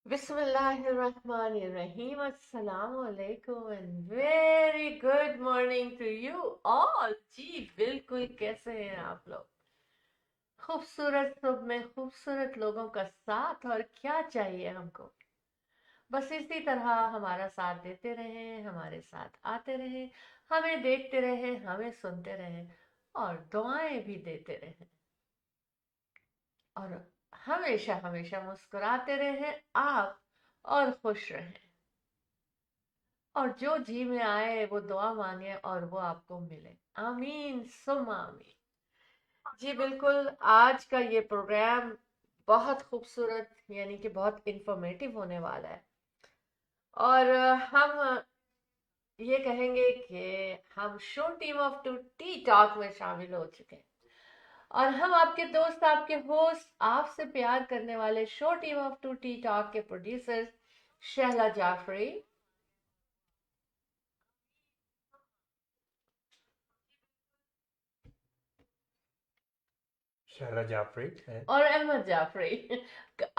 Bismillahirrahmanirrahim. Assalamu alaikum and very good morning to you all. जी बिल्कुल, कैसे हैं आप लोग? खूबसूरत सुबह में खूबसूरत लोगों का साथ, और क्या चाहिए हमको? बस इसी तरह हमारा साथ देते रहें, हमारे साथ आते रहें, हमें देखते रहें, हमें सुनते रहें और दुआएं भी देते रहें, और हमेशा हमेशा मुस्कुराते रहें आप, और खुश रहें। और जो जी में आए वो दुआ मांगे और वो आपको मिले। आमीन सुम आमीन। जी बिल्कुल, आज का ये प्रोग्राम बहुत खूबसूरत, यानी कि बहुत इंफॉर्मेटिव होने वाला है। और हम ये कहेंगे कि हम show team of two tea talk में शामिल हो चुके हैं, और हम आपके दोस्त, आपके होस्ट, आपसे प्यार करने वाले show team of two tea talk के प्रोड्यूसर शहला जाफरी शहला जाफरी है। और अहमद जाफरी।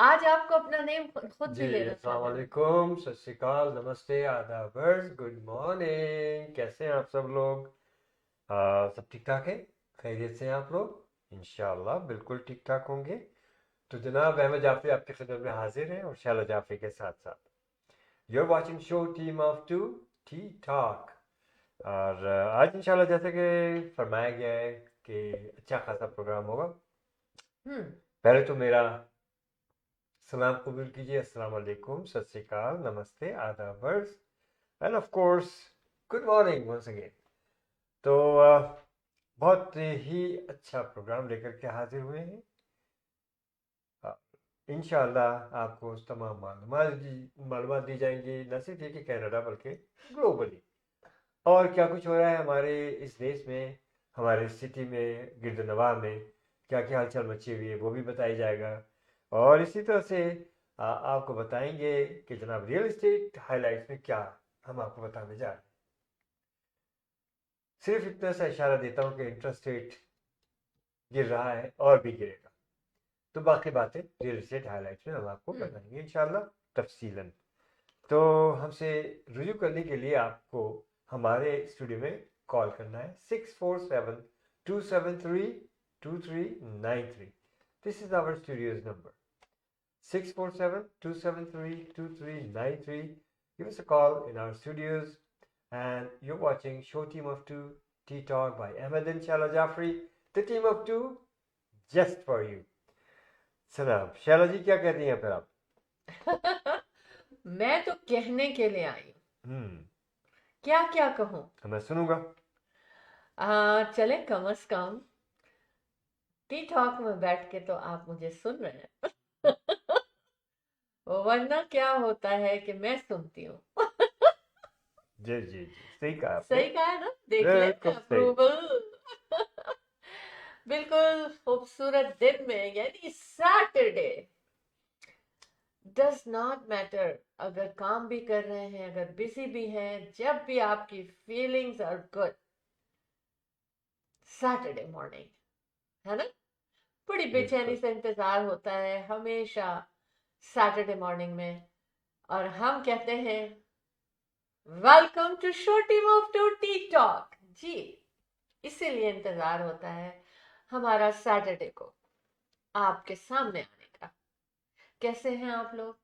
आज आपको अपना नेम खुद खुद जी, भी लेना अस्सलाम चाहेंगे। वालेकुम, सत श्री अकाल, नमस्ते, आदाब, गुड मॉर्निंग। कैसे हैं आप सब लोग? सब ठीक ठाक है? खैरियत से हैं आप लोग? इंशाल्लाह बिल्कुल ठीक ठाक होंगे। तो जनाब अहमद जाफरी आपकी खिदमत में हाजिर हैं, और शहला जाफरी के साथ साथ you are watching show team of two tea talk. और आज इंशाल्लाह जैसे कि फरमाया गया है कि अच्छा खासा प्रोग्राम होगा। हम्म। पहले तो मेरा सलाम कबूल कीजिए। अस्सलाम वालेकुम, सत श्री अकाल, नमस्ते, आदाब, and of course good morning once again. तो बहुत ही अच्छा प्रोग्राम लेकर के हाजिर हुए हैं। इंशाल्लाह आपको उस तमाम मालूमात दी जाएंगी, न सिर्फ ये कि कनाडा बल्कि ग्लोबली और क्या कुछ हो रहा है हमारे इस देश में, हमारे सिटी में, गिरदनवा में क्या क्या हलचल मची हुई है वो भी बताया जाएगा। और इसी तरह से आपको बताएंगे कि जनाब रियल एस्टेट हाइलाइट्स में क्या हम आपको बताने जा रहे हैं। सिर्फ इतना सा इशारा देता हूँ कि इंटरेस्ट रेट गिर रहा है और भी गिरेगा। तो बाकी बातें रियल एस्टेट हाइलाइट्स में हम आपको हम्म। बताएंगे इंशाल्लाह तफसीलन। तो हमसे रुजू करने के लिए आपको हमारे स्टूडियो में कॉल करना है 647-273-2393। This is our studios number 647-273-2393। Give us a call in our studios, and you're watching Show Team of Two Tea Talk by Ahmed and Shala Jafri, the team of two just for you. सलाम शैला जी, क्या कहती हैं फिर आप? मैं तो कहने के लिए आई हूँ। हम्म। क्या क्या कहूँ? मैं सुनूंगा। चले, कम से कम टी टॉक में बैठ के तो आप मुझे सुन रहे हैं। वरना क्या होता है कि मैं सुनती हूँ। जी जी जी, सही कहा आपने। सही कहा है ना? देख ले, बिल्कुल सही। अप्रूवल। बिल्कुल खूबसूरत दिन में, यानी सैटरडे, डज नॉट मैटर अगर काम भी कर रहे हैं, अगर बिजी भी हैं, जब भी आपकी feelings are good, saturday morning, है ना? बड़ी बेचैनी बिल्कुल। से इंतजार होता है हमेशा सैटरडे मॉर्निंग में, और हम कहते हैं welcome to show team of two tea talk. जी, इसीलिए इंतजार होता है हमारा सैटरडे को आपके सामने आने का। कैसे हैं आप लोग?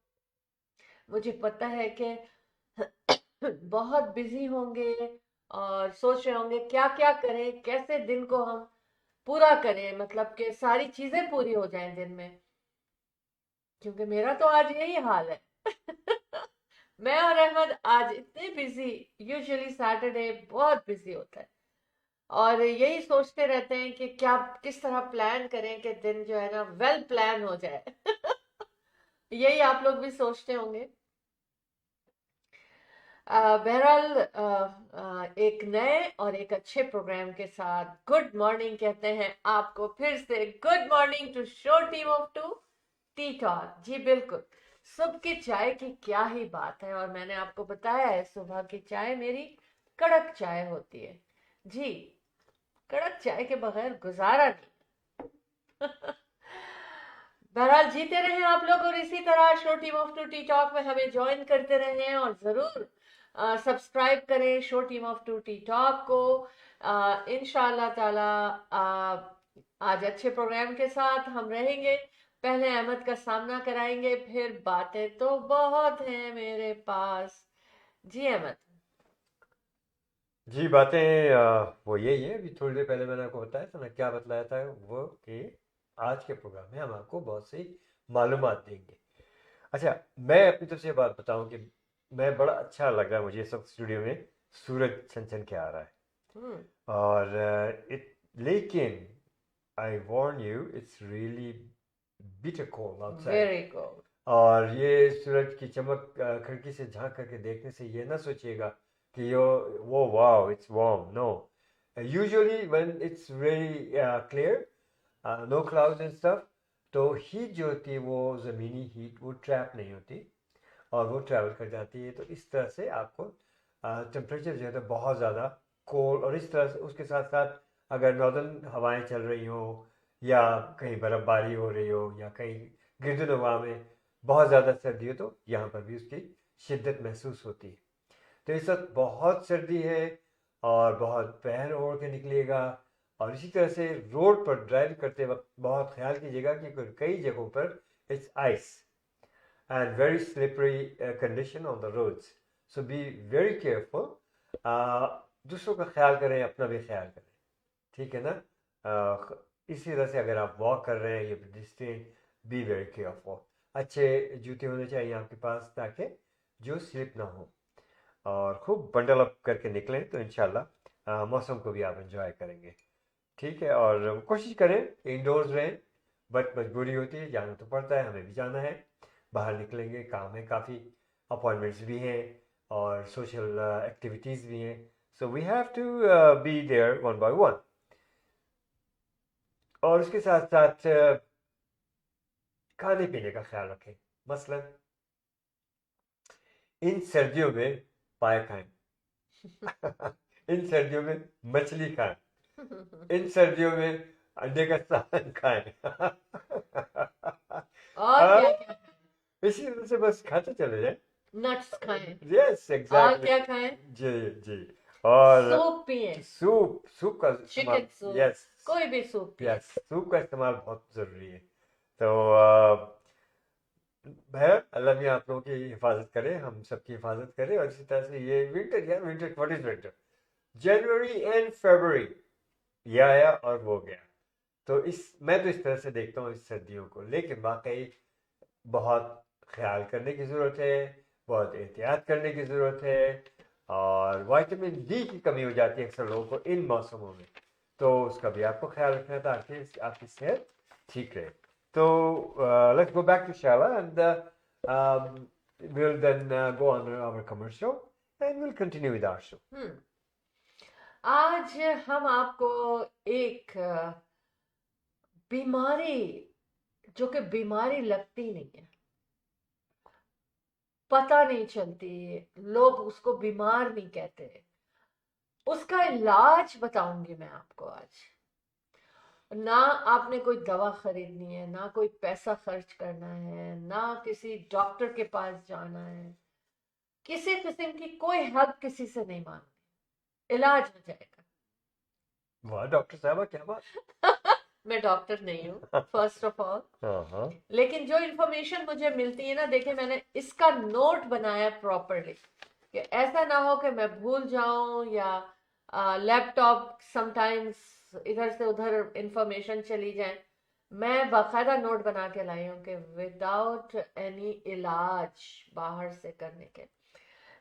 मुझे पता है कि बहुत बिजी होंगे और सोच रहे होंगे क्या क्या करें, कैसे दिन को हम पूरा करें, मतलब कि सारी चीजें पूरी हो जाएं दिन में, क्योंकि मेरा तो आज यही हाल है। मैं और अहमद आज इतने बिजी, यूजुअली सैटरडे बहुत बिजी होता है, और यही सोचते रहते हैं कि क्या, किस तरह प्लान करें कि दिन जो है ना वेल प्लान हो जाए। यही आप लोग भी सोचते होंगे। बहरहाल, एक नए और एक अच्छे प्रोग्राम के साथ गुड मॉर्निंग कहते हैं आपको फिर से। Good morning to show team of two tea talk. जी बिल्कुल, सुबह की चाय की क्या ही बात है, और मैंने आपको बताया है सुबह की चाय मेरी कड़क चाय होती है। जी, कड़क चाय के बगैर गुजारा नहीं। बहरहाल जीते रहें आप लोग, और इसी तरह show team of two tea talk में हमें ज्वाइन करते रहें, और ज़रूर सब्सक्राइब करें show team of two tea talk को। इंशाल्लाह ताला आज अच्छे प्रोग्राम के साथ हम रहेंगे। पहले अहमद का सामना कराएंगे, फिर बातें तो बहुत हैं मेरे पास। जी अहमद। जी बातें वो यही है। अभी थोड़ी देर पहले मैंने आपको बताया था ना, क्या बतलाया था वो, कि आज के प्रोग्राम में हम आपको बहुत सी मालूमात देंगे। अच्छा, मैं अपनी तरफ से ये बात बताऊं कि मैं बड़ा अच्छा लग रहा है मुझे इस वक्त स्टूडियो में सूरज छन के आ रहा है। हम्म। और लेकिन I warn you, it's really bitter cold outside. Very good. और ये सूरज की चमक खिड़की से झांक करके देखने से ये ना सोचिएगा कि यो वो wow it's warm, no. Usually when it's very clear, no clouds and stuff, तो हीट जो होती है वो ज़मीनी हीट वो ट्रैप नहीं होती और वो ट्रैवल कर जाती है। तो इस तरह से आपको टेम्परेचर जो है तो बहुत ज़्यादा कोल्ड, और इस तरह से उसके साथ साथ अगर नॉर्दर्न हवाएं चल रही हो या कहीं बर्फ़बारी हो रही हो या कहीं गिरदुनवा में बहुत ज़्यादा सर्दी हो, तो यहाँ पर भी उसकी शिद्दत महसूस होती है। तो इस वक्त बहुत सर्दी है और बहुत पहन ओढ़ के निकलिएगा। और इसी तरह से रोड पर ड्राइव करते वक्त बहुत ख्याल कीजिएगा कि कई जगहों पर it's ice and very slippery condition on the roads. So be very careful. दूसरों का ख्याल करें, अपना भी ख्याल करें, ठीक है ना। इसी तरह से अगर आप वॉक कर रहे हैं या pedestrian, बी वेरी केयरफुल। अच्छे जूते होने चाहिए आपके पास ताकि जो स्लिप ना हो, और खूब बंडल अप करके निकलें तो इंशाल्लाह मौसम को भी आप एंजॉय करेंगे, ठीक है। और कोशिश करें इंडोर्स रहें, बट मजबूरी होती है, जाना तो पड़ता है, हमें भी जाना है। बाहर निकलेंगे, काम है काफ़ी, अपॉइंटमेंट्स भी हैं और सोशल एक्टिविटीज़ भी हैं। So we have to be there one by one. और उसके साथ साथ खाने पीने का ख्याल रखें। मसलन इन सर्दियों में पाए खाएं इन सर्दियों में मछली खाएं, इन सर्दियों में अंडे का सालन खाएं और क्या क्या इसी तरह से बस खाते चले जाए। नट्स खाएं। यस और एग्जैक्टली। क्या खाएं? जी जी। और सूप पिए, सूप सूप का चिकन इस्तेमाल, सूप, यस कोई भी सूप पिए। यस, सूप का इस्तेमाल बहुत ज़रूरी है। तो बहर अल्लाह भी आप लोगों की हिफाजत करे, हम सबकी हिफाजत करे। और इसी तरह से ये विंटर, या winter, what is winter, January and February, ये आया और वो गया। तो मैं तो इस तरह से देखता हूँ इस सर्दियों को, लेकिन वाकई बहुत ख्याल करने की ज़रूरत है, बहुत एहतियात करने की ज़रूरत है। और विटामिन डी की कमी हो जाती है अक्सर लोगों को इन मौसमों में, तो उसका भी आपको ख्याल रखना है ताकि आपकी सेहत ठीक रहे। तो लेट्स गो बैक टू शाला and we'll then go on our commercial and we'll continue with our show. आज हम आपको एक बीमारी, जो कि बीमारी लगती नहीं है, पता नहीं चलती, लोग उसको बीमार नहीं कहते, उसका इलाज बताऊंगी मैं आपको आज। ना आपने कोई दवा खरीदनी है, ना कोई पैसा खर्च करना है, ना किसी डॉक्टर के पास जाना है, किसी किस्म की कोई हद किसी से नहीं मांगनी, इलाज हो जाएगा। वाह डॉक्टर साहबा, क्या बात। मैं डॉक्टर नहीं हूँ फर्स्ट ऑफ ऑल, हाँ, लेकिन जो इन्फॉर्मेशन मुझे मिलती है ना, देखिए मैंने इसका नोट बनाया प्रॉपरली, कि ऐसा ना हो कि मैं भूल जाऊं, या लैपटॉप समटाइम्स इधर से उधर इंफॉर्मेशन चली जाए। मैं बाकायदा नोट बना के लाई हूँ कि विदाउट एनी इलाज बाहर से करने के।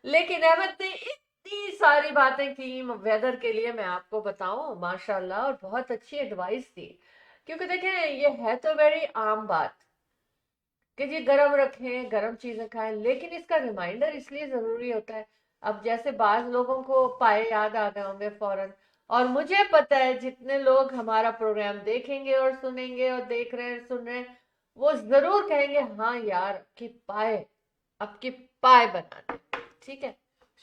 लेकिन अहमद ने इतनी सारी बातें की वेदर के लिए, मैं आपको बताऊं माशाल्लाह, और बहुत अच्छी एडवाइस दी। क्योंकि देखें ये है तो वेरी आम बात कि जी गर्म रखें, गर्म चीजें खाएं, लेकिन इसका रिमाइंडर इसलिए जरूरी होता है। अब जैसे बाज लोगों को पाए याद आ गए होंगे फौरन, और मुझे पता है जितने लोग हमारा प्रोग्राम देखेंगे और सुनेंगे, और देख रहे हैं सुन रहे हैं, वो जरूर कहेंगे हाँ यार आपकी पाए बना दे। ठीक है।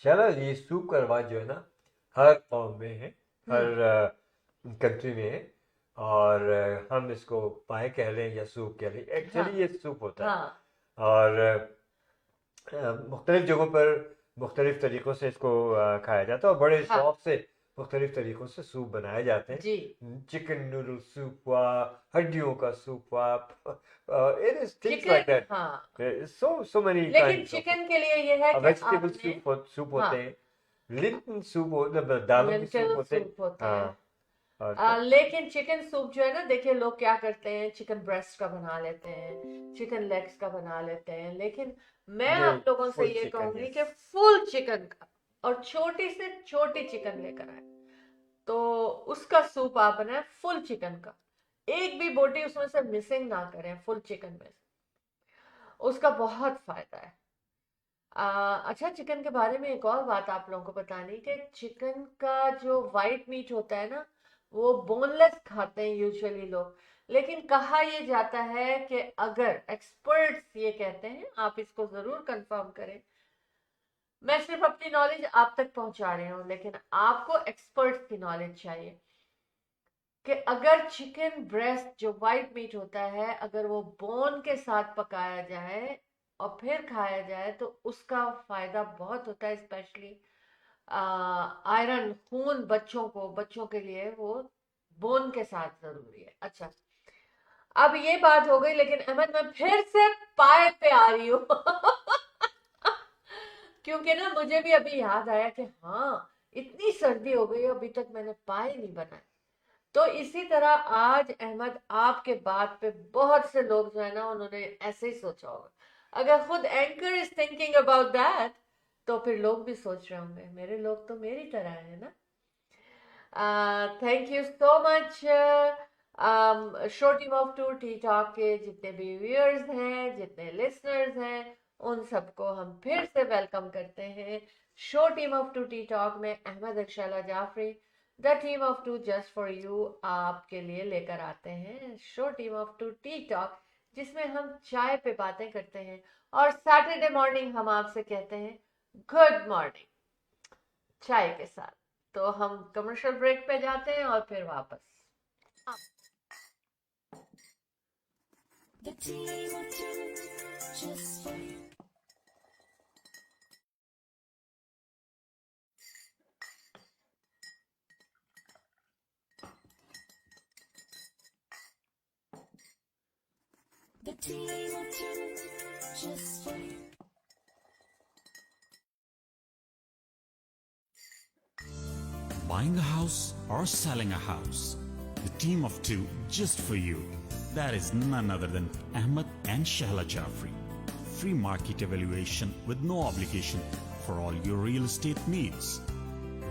चलो, ये सूप का रिवाज जो है ना, हर कौम में है, हम्म। हर कंट्री में है। और हम इसको पाए कह लें या सूप कह लें, एक्चुअली हाँ ये सूप होता है। हाँ और मुख्तलिफ जगहों पर मुख्तलिफ तरीक़ों से इसको खाया जाता है और बड़े हाँ शौक से मुख्तलिफ तरीक़ों से सूप बनाए जाते जी। हैं। चिकन नूडल सूप हुआ, हड्डियों का सूप हुआ, it is things like chicken, that. हाँ, So many लेकिन kinds of चिकन के लिए ये है कि वेजिटेबल आपने, सूप हाँ, होते हैं, लिंटन सूप होते हैं, दालों के सूप लेंटिल होते हैं। सूप होते हैं। हाँ, और लेकिन चिकन सूप जो है ना, देखिए लोग क्या करते हैं, चिकन ब्रेस्ट का बना लेते हैं, चिकन लेग्स का बना लेते हैं, लेकिन मैं ये आप लोगों से फुल ये चिकन कहूंगी है। कि फुल चिकन का, और छोटी से छोटी चिकन लेकर आए तो उसका सूप आप बनाए फुल चिकन का, एक भी बोटी उसमें से मिसिंग ना करें फुल चिकन में से, उसका बहुत फायदा है। अच्छा, चिकन के बारे में एक और बात आप लोगों को बतानी कि चिकन का जो वाइट मीट होता है ना, वो बोनलेस खाते हैं यूजुअली लोग, लेकिन कहा यह जाता है कि अगर एक्सपर्ट्स ये कहते हैं, आप इसको जरूर कंफर्म करें, मैं सिर्फ अपनी नॉलेज आप तक पहुंचा रही हूँ, लेकिन आपको एक्सपर्ट्स की नॉलेज चाहिए कि अगर चिकन ब्रेस्ट जो वाइट मीट होता है, अगर वो बोन के साथ पकाया जाए और फिर खाया जाए तो उसका फायदा बहुत होता है, स्पेशली आयरन, खून, बच्चों के लिए वो बोन के साथ जरूरी है। अच्छा, अब ये बात हो गई, लेकिन अहमद मैं फिर से पाए पे आ रही हूँ क्योंकि ना मुझे भी अभी याद आया कि हाँ, इतनी सर्दी हो गई अभी तक मैंने पाए नहीं बनाए। तो इसी तरह आज अहमद आपके बात पे बहुत से लोग जो है ना, उन्होंने ऐसे ही सोचा होगा। अगर खुद anchor is thinking about that, तो फिर लोग भी सोच रहे होंगे, मेरे लोग तो मेरी तरह है ना। Thank you so much show team of two tea talk के जितने भी व्यूअर्स हैं, जितने लिसनर्स हैं, उन सबको हम फिर से वेलकम करते हैं show team of two tea talk में। अहमद और Shaila Jafri, the team of two just for you, आपके लिए लेकर आते हैं show team of two tea talk, जिसमें हम चाय पे बातें करते हैं और सैटरडे मॉर्निंग हम आपसे कहते हैं गुड मॉर्निंग चाय के साथ। तो हम कमर्शियल ब्रेक पे जाते हैं और फिर वापस। The team of two, just for you. The team of two, just for you. Buying a house or selling a house? The team of two just for you. That is none other than Ahmed and Shahla Jafri. Free market evaluation with no obligation for all your real estate needs.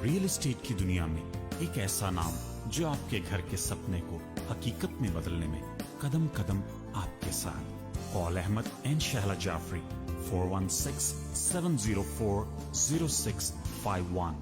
Real estate की दुनिया में एक ऐसा नाम जो आपके घर के सपने को हकीकत में बदलने में कदम कदम आपके साथ. Call Ahmed and Shahla Jafri 416-704-0651.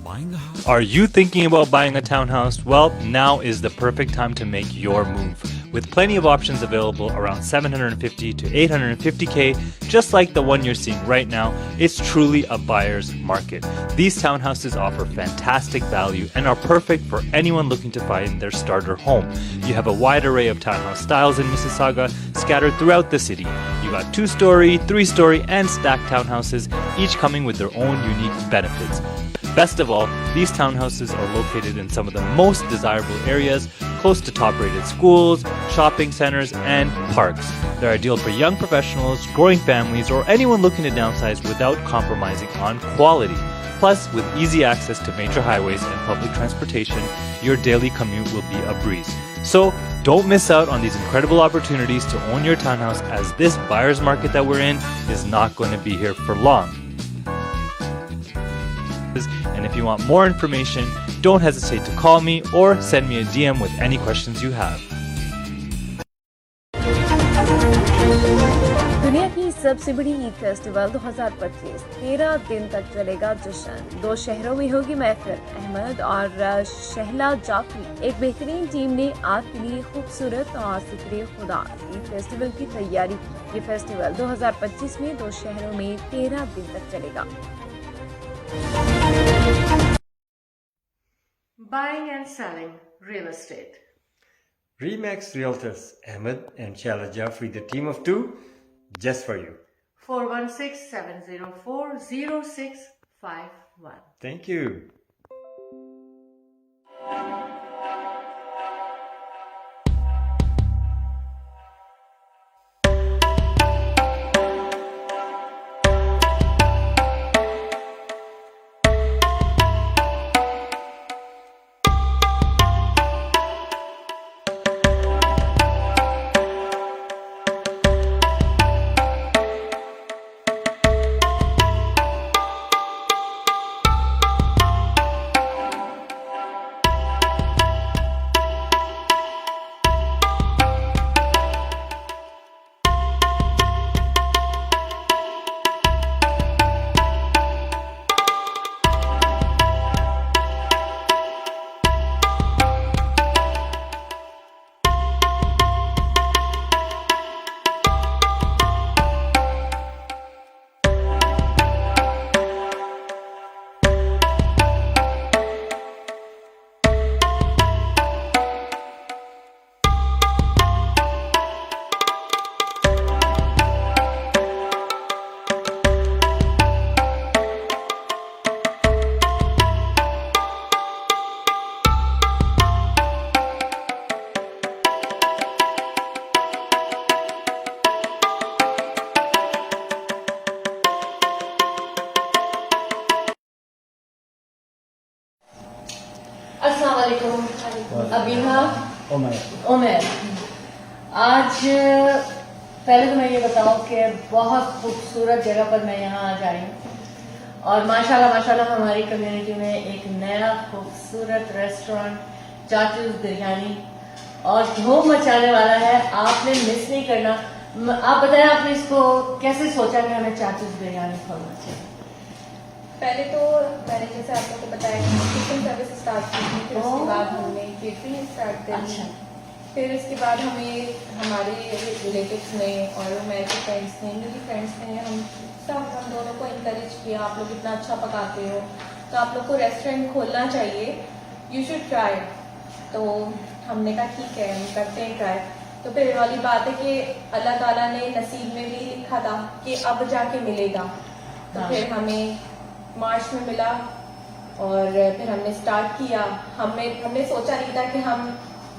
Buying a house? Are you thinking about buying a townhouse? Well, now is the perfect time to make your move. With plenty of options available around 750 to 850K, just like the one you're seeing right now, it's truly a buyer's market. These townhouses offer fantastic value and are perfect for anyone looking to find their starter home. You have a wide array of townhouse styles in Mississauga scattered throughout the city. You got 2-story, 3-story, and stacked townhouses, each coming with their own unique benefits. Best of all, these townhouses are located in some of the most desirable areas, close to top-rated schools, shopping centers, and parks. They're ideal for young professionals, growing families, or anyone looking to downsize without compromising on quality. Plus, with easy access to major highways and public transportation, your daily commute will be a breeze. So, don't miss out on these incredible opportunities to own your townhouse, as this buyer's market that we're in is not going to be here for long. And if you want more information, don't hesitate to call me or send me a DM with any questions you have. दुनिया की सबसे बड़ी Eid festival 2025 13 दिन तक चलेगा जश्न। 2 शहरों में होगी महफिल। अहमद और शहला जाफरी, एक बेहतरीन टीम ने आपके लिए खूबसूरत और जिक्र खुदा ईद फेस्टिवल की तैयारी की। ये फेस्टिवल 2025 में 2 शहरों में 13 दिन तक चलेगा। buying and selling real estate. Remax Realtors, Ahmed and Shaila Jafri, the team of two, just for you. 416-704-0651. Thank you. अस्सलाम वालेकुम अबीहा उमर। आज पहले तो मैं ये बताऊं कि बहुत खूबसूरत जगह पर मैं यहाँ आ जा रही हूँ और माशाल्लाह हमारी कम्युनिटी में एक नया खूबसूरत रेस्टोरेंट चाचूज बिरयानी और धूम मचाने वाला है। आपने मिस नहीं करना। आप बताएं आपने इसको कैसे सोचा कि हमें चाचूज बिरयानी खोलना चाहिए? पहले तो मैंने जैसे आप लोगों को बताया किचन सर्विस स्टार्ट की थी, फिर उसके बाद हमने केटरिंग स्टार्ट करी। अच्छा। फिर उसके बाद हमें हमारे रिलेटिव्स ने और मेरे फ्रेंड्स ने, मेरी फ्रेंड्स ने, हम दोनों को इनकरेज किया, आप लोग इतना अच्छा पकाते हो तो आप लोग को रेस्टोरेंट खोलना चाहिए, यू शुड ट्राई। तो हमने कहा ठीक है हम करते हैं ट्राई। तो फिर वाली बात है कि अल्लाह ताला ने नसीब में भी लिखा था कि अब जाके मिलेगा। तो फिर हमें मार्च में मिला और फिर हमने स्टार्ट किया। हमने सोचा नहीं था कि हम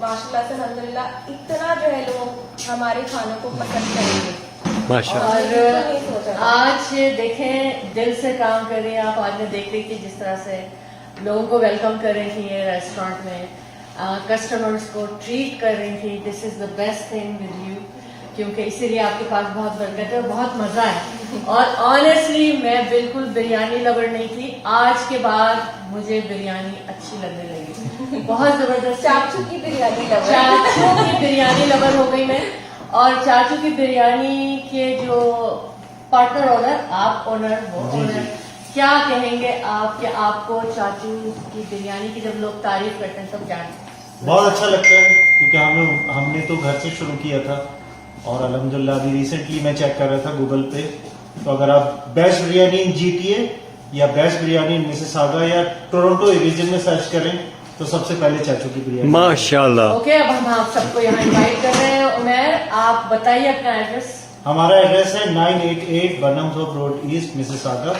माशाल्लाह से अल्हम्दुलिल्लाह इतना जो है लोग हमारे खानों को पसंद करेंगे। माशाल्लाह। और आज देखें दिल से काम कर रही हैं आप। आज मैं देख रही थी जिस तरह से लोगों को वेलकम कर रही थी ये रेस्टोरेंट में, कस्टमर्स को ट्रीट कर रही थी। This is the best thing with you, क्योंकि इसीलिए आपके पास बहुत बरकत है और बहुत मजा है। और ऑनेस्टली मैं बिल्कुल बिरयानी लवर नहीं थी, आज के बाद मुझे बिरयानी अच्छी लगने लगी। बहुत जबरदस्त। चाचू की बिरयानी लवर, चाचू की बिरयानी लवर हो गई मैं। और चाचू की बिरयानी के जो पार्टनर ओनर, आप ओनर हो ओनर, क्या कहेंगे आप कि आपको चाचू की बिरयानी की जब लोग तारीफ करते हैं तब क्या? बहुत अच्छा लगता है क्योंकि हमने तो घर से शुरू किया था और अल्हम्दुलिल्लाह अभी रिसेंटली मैं चेक कर रहा था गूगल पे, तो अगर आप बेस्ट बिरयानी इन GTA या बेस्ट बिरयानी इन मिसिसागा या टोरंटो रीजन में सर्च करें तो सबसे पहले चाचू की बिरयानी। माशाल्लाह। ओके, अब हम आप सबको यहाँ इनवाइट कर रहे हैं। उमर, आप बताइए अपना एड्रेस। हमारा एड्रेस है 988 Burnhamthorpe road east, Mississauga,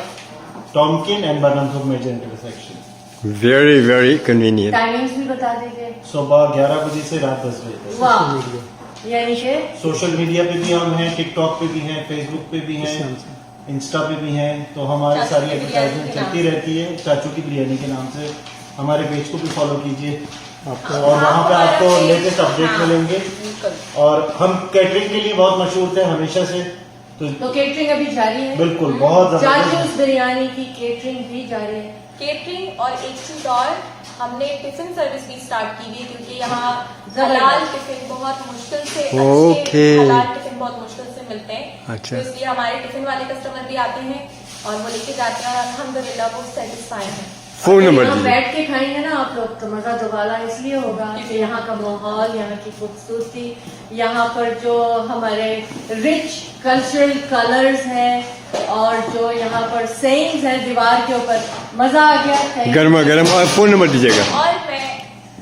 Tomken and Burnhamthorpe major intersection. Very very convenient. Timings भी बता दीजिए। सुबह 11 बजे से रात 10 बजे तक। वाह, यानी कि सोशल मीडिया पे भी हम हैं, टिकटॉक पे भी हैं, फेसबुक पे भी हैं, इंस्टा पे भी हैं। तो हमारी चाचू सारी की एडवर्टाइजमेंट बिरयानी के चलती रहती है चाचू की बिरयानी के नाम से। हमारे पेज को भी फॉलो कीजिए और वहाँ पे आपको लेटेस्ट अपडेट मिलेंगे। और हम कैटरिंग के लिए बहुत मशहूर थे हमेशा से, तो केटरिंग अभी जारी है? बिल्कुल, बहुत जबरदस्त। चाचूज बिरयानी की केटरिंग भी जारी है। केटरिंग और एक चीज और, हमने टिफिन सर्विस भी स्टार्ट की हुई है क्योंकि यहाँ जबरदस्त। हलाल टिफिन बहुत मुश्किल से ओके। अच्छे हलाल टिफिन बहुत मुश्किल से मिलते हैं। अच्छा। तो इसलिए हमारे टिफिन वाले कस्टमर भी आते हैं और वो लेके जाते हैं, अल्हम्दुलिल्लाह वो सेटिस्फाई हैं। फोन अगर नंबर यहाँ दीजिए। बैठ के खाएंगे ना आप लोग तो मजा दोबारा इसलिए होगा कि यहाँ का माहौल, यहाँ की खूबसूरती, यहाँ पर जो हमारे रिच कल्चरल कलर्स हैं और जो यहाँ पर सेइंग्स हैं दीवार के ऊपर, मजा आ गया। गर्मा गर्म। फोन नंबर दीजिएगा। और मैं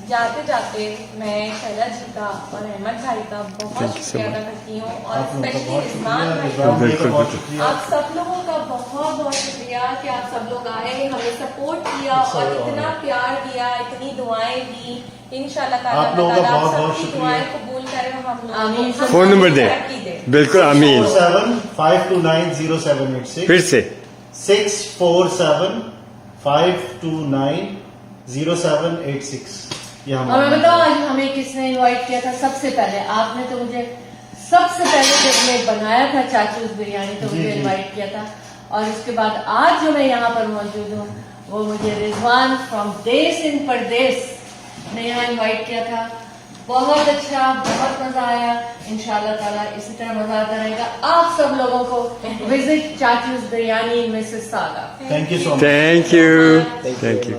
जाते जाते मैं शैला जी का और अहमद भाई का बहुत शुक्रिया अदा करती हूँ और आप लोगों का स्पेशली बहुत रिजवान शुक्रिया, भाई रिजवान भाई का बिल्कुल, बहुत बिल्कुल। शुक्रिया। आप सब लोगों का बहुत बहुत शुक्रिया कि आप सब लोग आए, हमें सपोर्ट किया और इतना प्यार दिया, इतनी दुआएं दी। इंशाल्लाह ताला आप लोगों का अल्लाह ताला बहुत बहुत सबकी शुक्रिया। दुआएं कबूल करे और हम लोग आमीन। फोन नंबर दे। तरक्की दे। बिल्कुल आमीन। 647-529-0786 फिर से 647-529-0786 ये और मैं हमारा बताऊँ आज हमें किसने इनवाइट किया था सबसे पहले? आपने तो मुझे सबसे पहले जब मैं बनाया था चाचूस बिरयानी तो जी, मुझे जी। इनवाइट किया था, और उसके बाद आज जो मैं यहाँ पर मौजूद हूँ वो मुझे रिजवान फ्रॉम देश इन परदेश ने यहाँ इनवाइट किया था। बहुत अच्छा, बहुत मजा आया। इंशाल्लाह ताला इसी तरह मजा आता रहेगा। आप सब लोगों को visit Chachu's biryani Mississauga. Thank you so much. Thank you, thank you.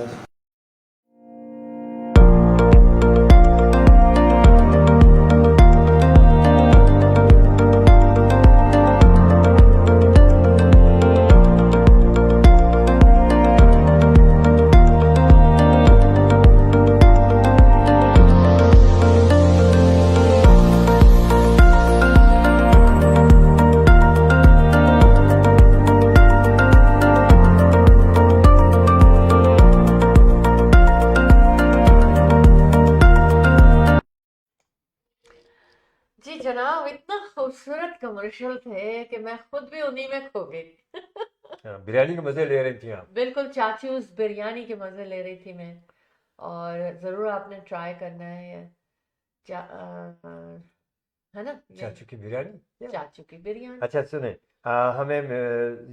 जी जनाब, इतना खूबसूरत कमर्शियल थे कि मैं खुद भी उन्हीं में खो गई। बिरयानी के मजे ले रही थी आप। बिल्कुल चाचूस बिरयानी के मजे ले रही थी मैं, और जरूर आपने ट्राई करना है ये है ना ये चाचू की बिरयानी। चाचू की बिरयानी। अच्छा सुने, हमें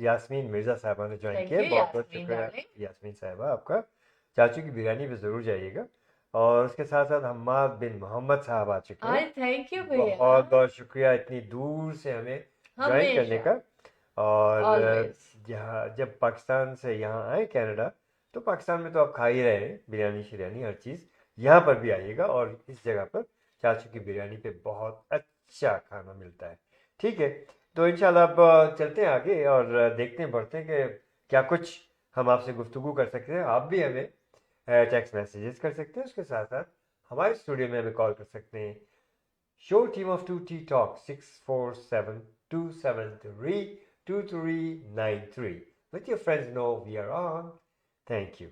यास्मीन मिर्जा साहबा ने ज्वाइन Thank किया, you, बहुत बहुत यास्मीन शुक्रिया darling. यास्मीन साहबा आपका। चाचू की बिरयानी पे जरूर जाइएगा। और उसके साथ साथ हम्माद बिन मोहम्मद साहब आ चुके अरे हैं। थैंक यू भैया। बहुत बहुत शुक्रिया इतनी दूर से हमें ज्वाइन करने हमेशा। का। और Always. यहाँ जब पाकिस्तान से यहाँ आए कनाडा, तो पाकिस्तान में तो आप खा ही रहे हैं बिरयानी शिरयानी हर चीज़। यहाँ पर भी आइएगा और इस जगह पर चाचू की बिरयानी पे बहुत अच्छा खाना मिलता है। ठीक है, तो इंशाल्लाह अब चलते हैं आगे और देखते हैं बढ़ते हैं कि क्या कुछ हम आपसे गुफ्तगू कर सकते हैं। आप भी हमें टेक्स्ट मैसेजेस कर सकते हैं, उसके साथ साथ हमारे स्टूडियो में हमें कॉल कर सकते हैं। Show team of 2 T talk 647-273-2393 with your friends no we are on. Thank you.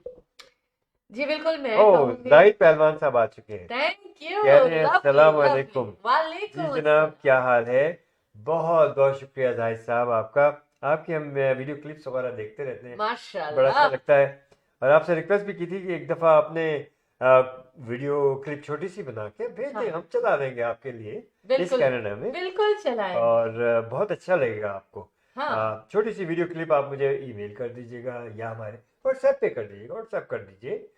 जी बिल्कुल, मैं ओह, कहूंगी जाहिद पहलवान साहब आ चुके हैं। Thank you. कह रहे हैं अस्सलाम वालेकुम। वालेकुम जी जनाब, क्या हाल है? बहुत बहुत शुक्रिया जाहिद साहब आपका। आपकी हम वीडियो क्लिप्स वगैरह देखते रहते हैं, बड़ा अच्छा माशाल्लाह। लगता है। और आपसे रिक्वेस्ट भी की थी कि एक दफ़ा आपने वीडियो क्लिप छोटी सी बना के भेज दें, हाँ। हम चला देंगे आपके लिए इस बिल्कुल कनाडा में, बिल्कुल चलाएंगे। और बहुत अच्छा लगेगा आपको। हाँ। छोटी सी वीडियो क्लिप आप मुझे ईमेल कर दीजिएगा या हमारे व्हाट्सएप पे कर दीजिएगा, व्हाट्सएप कर दीजिए।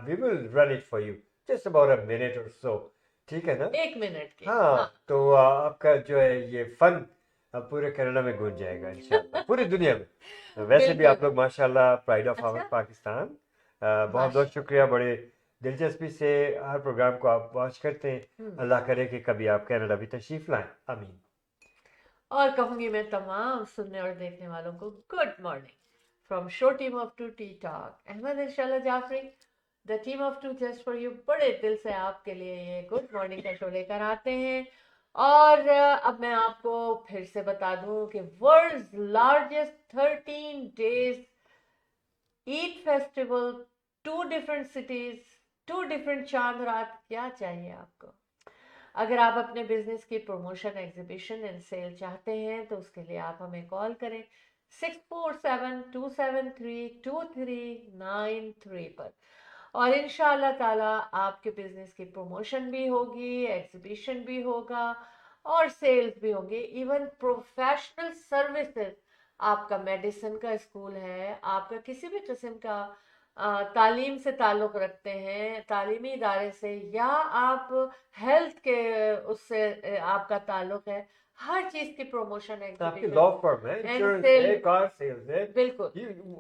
We will run it for you just about a minute और सो। ठीक है ना? 1 मिनट की। हाँ, तो आपका जो है ये फन पूरे कनाडा में गूंज जाएगा इंशाल्लाह, पूरी दुनिया में। वैसे भी बिल्कुल। आप लोग माशाल्लाह प्राइड ऑफ अच्छा। पाकिस्तान, बहुत बहुत शुक्रिया। बड़े दिलचस्पी से हर प्रोग्राम को आप वॉच करते हैं। अल्लाह करे कि कभी आप कनाडा भी तशरीफ लाएं, आमीन। और कहूंगी मैं तमाम सुनने और देखने वालों को good morning from show team of 2 T talk. Ahmad और Shaila Jafri, the team of 2 just for you, बड़े दिल से आपके लिए ये गुड मॉर्निंग का शो लेकर आते हैं। और अब मैं आपको फिर से बता दूं कि world's largest 13 days Eid festival, 2 different cities, 2 different Chand Raat, क्या चाहिए आपको? अगर आप अपने बिजनेस की प्रमोशन, एग्जीबिशन एंड सेल चाहते हैं तो उसके लिए आप हमें कॉल करें 647-273-2393 पर, और इंशाल्लाह ताला आपके बिजनेस की प्रमोशन भी होगी, एग्जीबिशन भी होगा और सेल्स भी होंगे। इवन प्रोफेशनल सर्विसेज, आपका मेडिसिन का स्कूल है, आपका किसी भी किस्म का तालीम से ताल्लुक़ रखते हैं, तालीमी इदारे से, या आप हेल्थ के उससे आपका ताल्लुक़ है, हर चीज़ की प्रमोशन, आपकी एग्जीबिशन, लॉ फर्म है, इंश्योरेंस है, कार सेल्स है, बिल्कुल,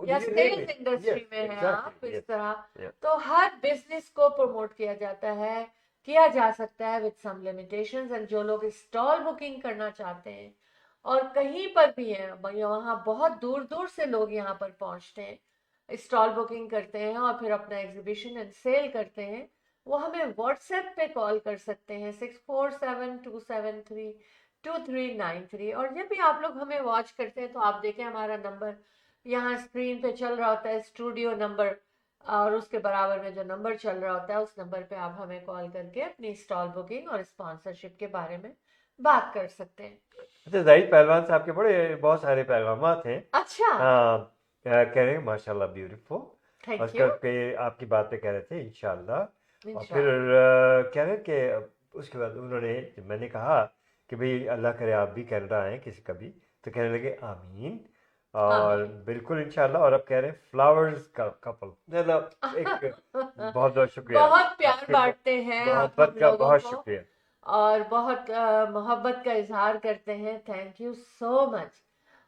या सेल्स इंडस्ट्री में है आप इस तरह, तो हर बिजनेस को प्रमोट किया जाता है, किया जा सकता है विद सम लिमिटेशंस। एंड जो लोग स्टॉल बुकिंग करना चाहते हैं और कहीं पर भी हैं, वहाँ बहुत दूर दूर से लोग यहाँ पर पहुँचते हैं, स्टॉल बुकिंग करते हैं और फिर अपना एग्जीबिशन एंड सेल करते हैं, वो हमें व्हाट्सएप पे कॉल कर सकते हैं 6472732393। और जब भी आप लोग हमें वॉच करते हैं तो आप देखें हमारा नंबर यहाँ स्क्रीन पे चल रहा होता है, स्टूडियो नंबर, और उसके बराबर में जो नंबर चल रहा होता है उस नंबर पे आप हमें कॉल करके अपनी स्टॉल बुकिंग और स्पॉन्सरशिप के बारे में बात कर सकते हैं। अच्छा, जाहिद पहलवान साहब के बड़े बहुत सारे पैगाम थे। अच्छा, हाँ, कह रहे हैं माशाल्लाह ब्यूटीफुल, और थैंक यू। पे आपकी बातें कह रहे थे इंशाल्लाह। और फिर इंशाल्लाह। कह रहे हैं कि उसके बाद उन्होंने, मैंने कहा कि भाई अल्लाह करे आप भी कनाडा आए किसी कभी, तो कहने लगे आमीन, और आमीन। बिल्कुल इंशाल्लाह। और अब कह रहे हैं फ्लावर्स का कपल, मतलब एक बहुत बहुत शुक्रिया, बहुत प्यार आपके बांटते हैं आप मोहब्बत हम का लोगों बहुत को, शुक्रिया। और बहुत मोहब्बत का इजहार करते हैं। Thank you so much.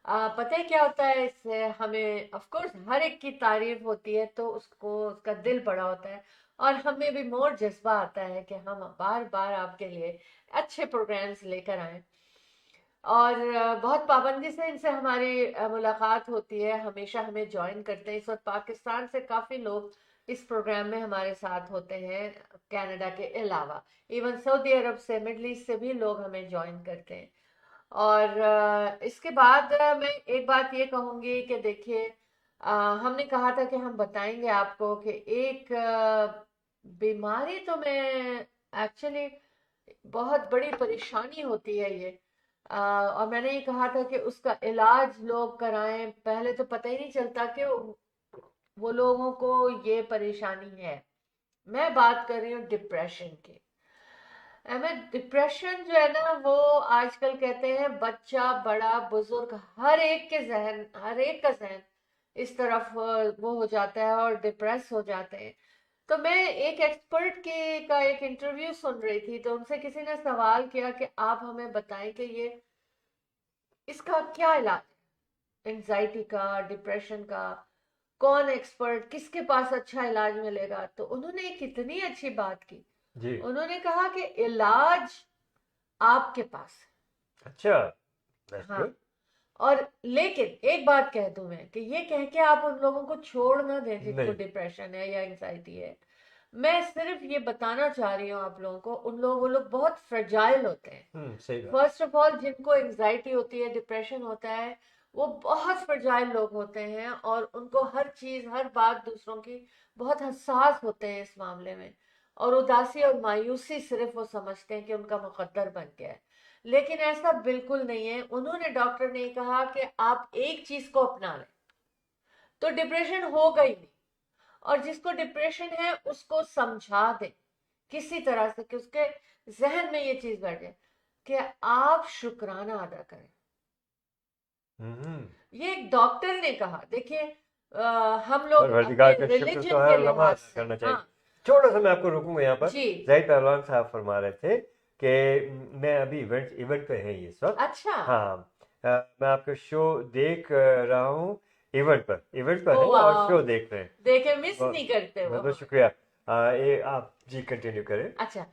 पता है क्या होता है, इससे हमें ऑफ कोर्स हर एक की तारीफ होती है तो उसको उसका दिल बड़ा होता है, और हमें भी मोर जज्बा आता है कि हम बार बार आपके लिए अच्छे प्रोग्राम्स लेकर आए। और बहुत पाबंदी से इनसे हमारी मुलाकात होती है, हमेशा हमें ज्वाइन करते हैं। इस वक्त पाकिस्तान से काफ़ी लोग इस प्रोग्राम में हमारे साथ होते हैं, कनाडा के अलावा इवन सऊदी अरब से, मिडल ईस्ट से भी लोग हमें ज्वाइन करते हैं। और इसके बाद मैं एक बात ये कहूँगी कि देखिए, हमने कहा था कि हम बताएंगे आपको कि एक बीमारी तो मैं एक्चुअली बहुत बड़ी परेशानी होती है ये, और मैंने ये कहा था कि उसका इलाज लोग कराएं, पहले तो पता ही नहीं चलता कि वो लोगों को ये परेशानी है। मैं बात कर रही हूँ डिप्रेशन की। हमें डिप्रेशन जो है ना, वो आजकल कहते हैं बच्चा बड़ा बुजुर्ग हर एक के जहन, हर एक का जहन इस तरफ वो हो जाता है और डिप्रेस हो जाते हैं। तो मैं एक एक्सपर्ट के का एक इंटरव्यू सुन रही थी, तो उनसे किसी ने सवाल किया कि आप हमें बताएं कि ये इसका क्या इलाज है, एंजाइटी का, डिप्रेशन का, कौन एक्सपर्ट, किसके पास अच्छा इलाज मिलेगा। तो उन्होंने कितनी अच्छी बात की, जी, उन्होंने कहा कि इलाज आपके पास है। अच्छा, that's हाँ, good. और लेकिन एक बात कह दूं मैं कि ये कह के आप उन लोगों को छोड़ ना दें जिनको नहीं, डिप्रेशन है या एंजाइटी है। मैं सिर्फ ये बताना चाह रही हूँ आप लोगों को, उन लोग वो लोग बहुत फ्रेजाइल होते हैं। सही बात। फर्स्ट ऑफ ऑल, जिनको एंजाइटी होती है, डिप्रेशन होता है, वो बहुत फ्रेजाइल लोग होते हैं, और उनको हर चीज, हर बात दूसरों की बहुत हसास होते हैं इस मामले में। और उदासी और मायूसी सिर्फ वो समझते हैं कि उनका मुकद्दर बन गया है, लेकिन ऐसा बिल्कुल नहीं है। उन्होंने, डॉक्टर ने कहा कि आप एक चीज को अपना लें तो डिप्रेशन होगा ही नहीं, और जिसको डिप्रेशन है उसको समझा दें किसी तरह से कि उसके जहन में ये चीज बैठ जाए कि आप शुक्राना अदा करें। ये एक डॉक्टर ने कहा। देखिए, हम लोग परवरदिगार अपने का शुक्र रिलीजन तो के हर लम्हा लिहाज अदा से, करना चाहिए। हाँ छोटा सा मैं आपको रोकूंगा यहाँ पर। जी, जाहिद पहलवान साहब फरमा रहे थे कि मैं अभी इवेंट पे है इस वक्त। अच्छा, हाँ, मैं आपका शो देख रहा हूँ, इवेंट पर ओ है और वाह, शो देख रहे हैं। देखे मिस बहुत नहीं करते वो। बहुत बहुत शुक्रिया। ये आप जी कंटिन्यू करें। अच्छा,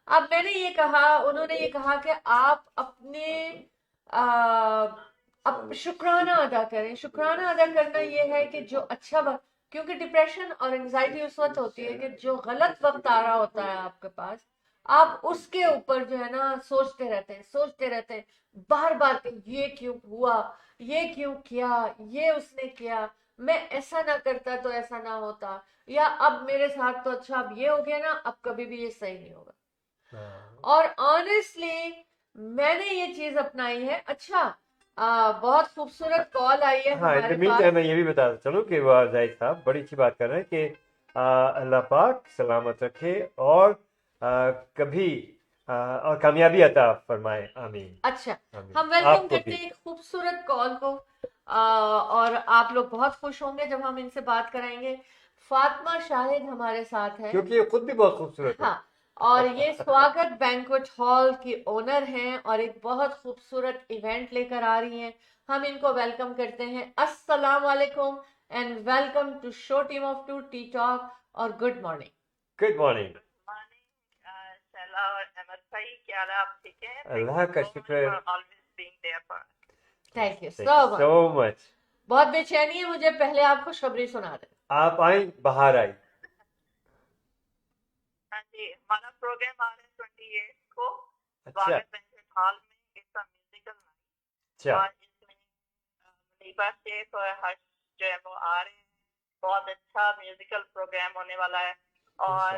अब मैंने ये कहा, उन्होंने ये कहा कि आप अपने आ, अब शुक्राना अदा करें। शुक्राना अदा करना ये है कि जो अच्छा वक्त, क्योंकि डिप्रेशन और एंजाइटी उस वक्त होती है कि जो गलत वक्त आ रहा होता है आपके पास, आप उसके ऊपर जो है ना सोचते रहते हैं बार बार कि ये क्यों हुआ, ये क्यों किया, ये उसने किया, मैं ऐसा ना करता तो ऐसा ना होता, या अब मेरे साथ तो अच्छा अब ये हो गया ना, अब कभी भी ये सही नहीं होगा। और ऑनेस्टली मैंने ये चीज अपनाई है। अच्छा, बहुत खूबसूरत कॉल आई है हाँ, इन हमारे द मीन पास। मैं ये भी बताता चलूँ कि वह जाहिद साहब बड़ी अच्छी बात कर रहे हैं कि अल्लाह पाक सलामत रखे और कभी और कामयाबी अता फरमाए, आमीन अच्छा, आमीन। हम वेलकम आपको करते भी। हैं एक खूबसूरत कॉल को, और आप लोग बहुत खुश होंगे जब हम इनसे बात कराएंगे। फातिमा शाहिद हमारे साथ है। क्योंकि ये खुद भी बहुत खूबसूरत है। हाँ, और ये स्वागत बैंक्वेट हॉल की ओनर हैं और एक बहुत खूबसूरत इवेंट लेकर आ रही हैं। हम इनको वेलकम करते हैं। अस्सलाम वालेकुम and welcome to show team of two tea talk, और good morning. Good morning. Shaila और अहमद भाई, क्या हाल है? आप ठीक हैं? अल्लाह का शुक्र है। Always being there for. Thank you Thank so you much. so much. बहुत बेचैनी है मुझे, पहले आप खुशखबरी सुना दें। आप आई, बाहर आई। हाँ जी, हमारा प्रोग्राम आ रहा है 28 को अच्छा स्वागत बैंक्वेट हॉल में। इट्स अ म्यूजिकल नाइट अच्छा। और इसमें मुनीबा शेख और हर्ष जो है वो आ रहे हैं। बहुत अच्छा म्यूजिकल प्रोग्राम होने वाला है और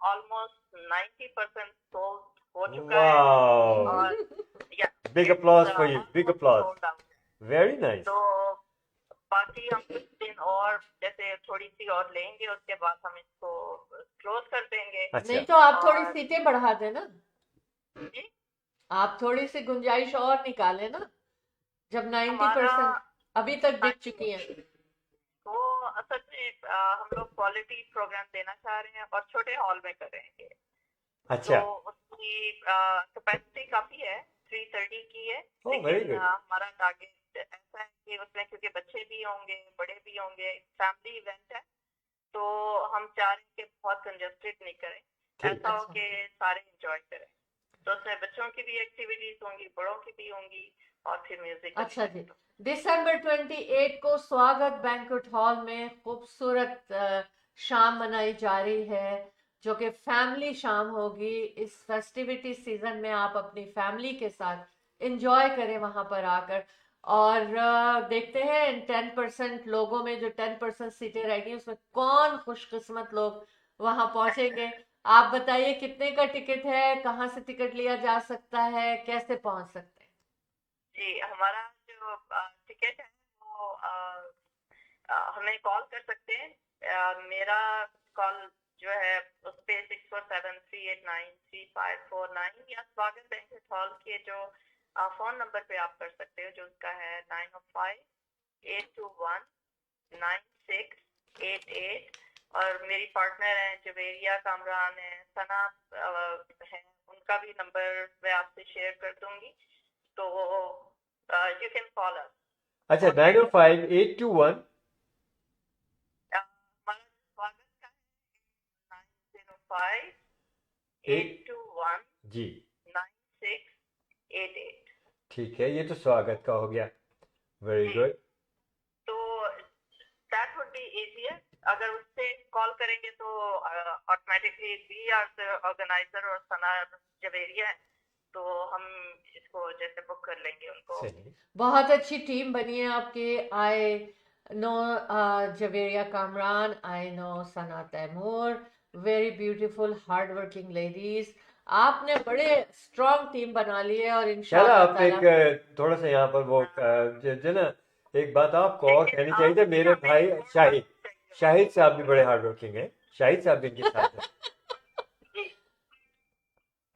ऑलमोस्ट 90% सोल्ड हो चुका है वाओ, और या big applause for you, big applause, sold out. Very nice. तो बाकी हम कुछ दिन और जैसे थोड़ी सी और लेंगे, उसके बाद हम इसको क्लोज कर देंगे। अच्छा नहीं तो आप थोड़ी और सीटें बढ़ा देना, जी, आप थोड़ी सी गुंजाइश और निकाले ना, जब 90% हमारा अभी तक दिख चुकी है। तो असल में हम लोग क्वालिटी प्रोग्राम देना चाह रहे हैं और छोटे हॉल में करेंगे। तो अच्छा, उसकी कैपेसिटी काफी है, 330 की है। ओह वेरी लेकिन गुड। हमारा टारगेट ऐसा है कि उसमें क्योंकि बच्चे भी होंगे, बड़े भी होंगे, फैमिली इवेंट है, तो हम चाह रहे हैं कि बहुत कंजस्टेड नहीं करें, ठीक। ऐसा हो अच्छा। कि सारे इंजॉय करें। तो उसमें बच्चों की भी एक्टिविटीज होंगी, बड़ों की भी होंगी और फिर म्यूजिक। अच्छा जी, दिसंबर 28 को स्वागत बैंक्वेट हॉल में खूबसूरत शाम मनाई जा रही है, जो कि फैमिली शाम होगी। इस फेस्टिविटी सीजन में आप अपनी फैमिली के साथ एंजॉय करें वहां पर आकर। और देखते हैं इन 10% लोगों में, जो 10% सीटें रहेगी, उसमें कौन खुशकिस्मत लोग वहां पहुंचेंगे। आप बताइए कितने का टिकट है, कहाँ से टिकट लिया जा सकता है, कैसे पहुंच सकते हैं? जी, हमारा जो टिकट है वो हमें कॉल कर सकते हैं। मेरा कॉल जो है उस पे 6473893549 या स्वागत बैंक्वेट हॉल के जो फोन नंबर पे आप कर सकते हो, जो उसका है 905-821-9688। और मेरी पार्टनर हैं जवेरिया कामरान है, सना है, उनका भी नंबर मैं आपसे शेयर कर दूंगी। तो you can call us. अच्छा, 905-821 हमारा स्वागत का है 905-821-9688। जी, ठीक है, ये तो स्वागत का हो गया। वेरी जी। गुड। तो that would be easier. अगर उससे कॉल करेंगे तो automatically we are the organizer और सना जवेरिया है, तो हम इसको जैसे बुक कर लेंगे उनको। सही। बहुत अच्छी टीम बनी है आपकी। I know Javeria Kamran, I know Sana Taimur, very beautiful hard working ladies. आपने बड़े स्ट्रॉन्ग टीम बना ली है और चला, इंशाल्लाह आप ताला एक थोड़ा सा यहाँ पर वो जो ना, एक बात आपको और कहनी चाहिए थी। मेरे भाई शाहिद साहब भी बड़े हार्ड वर्किंग हैं। शाहिद साहब भी इनके साथ हैं।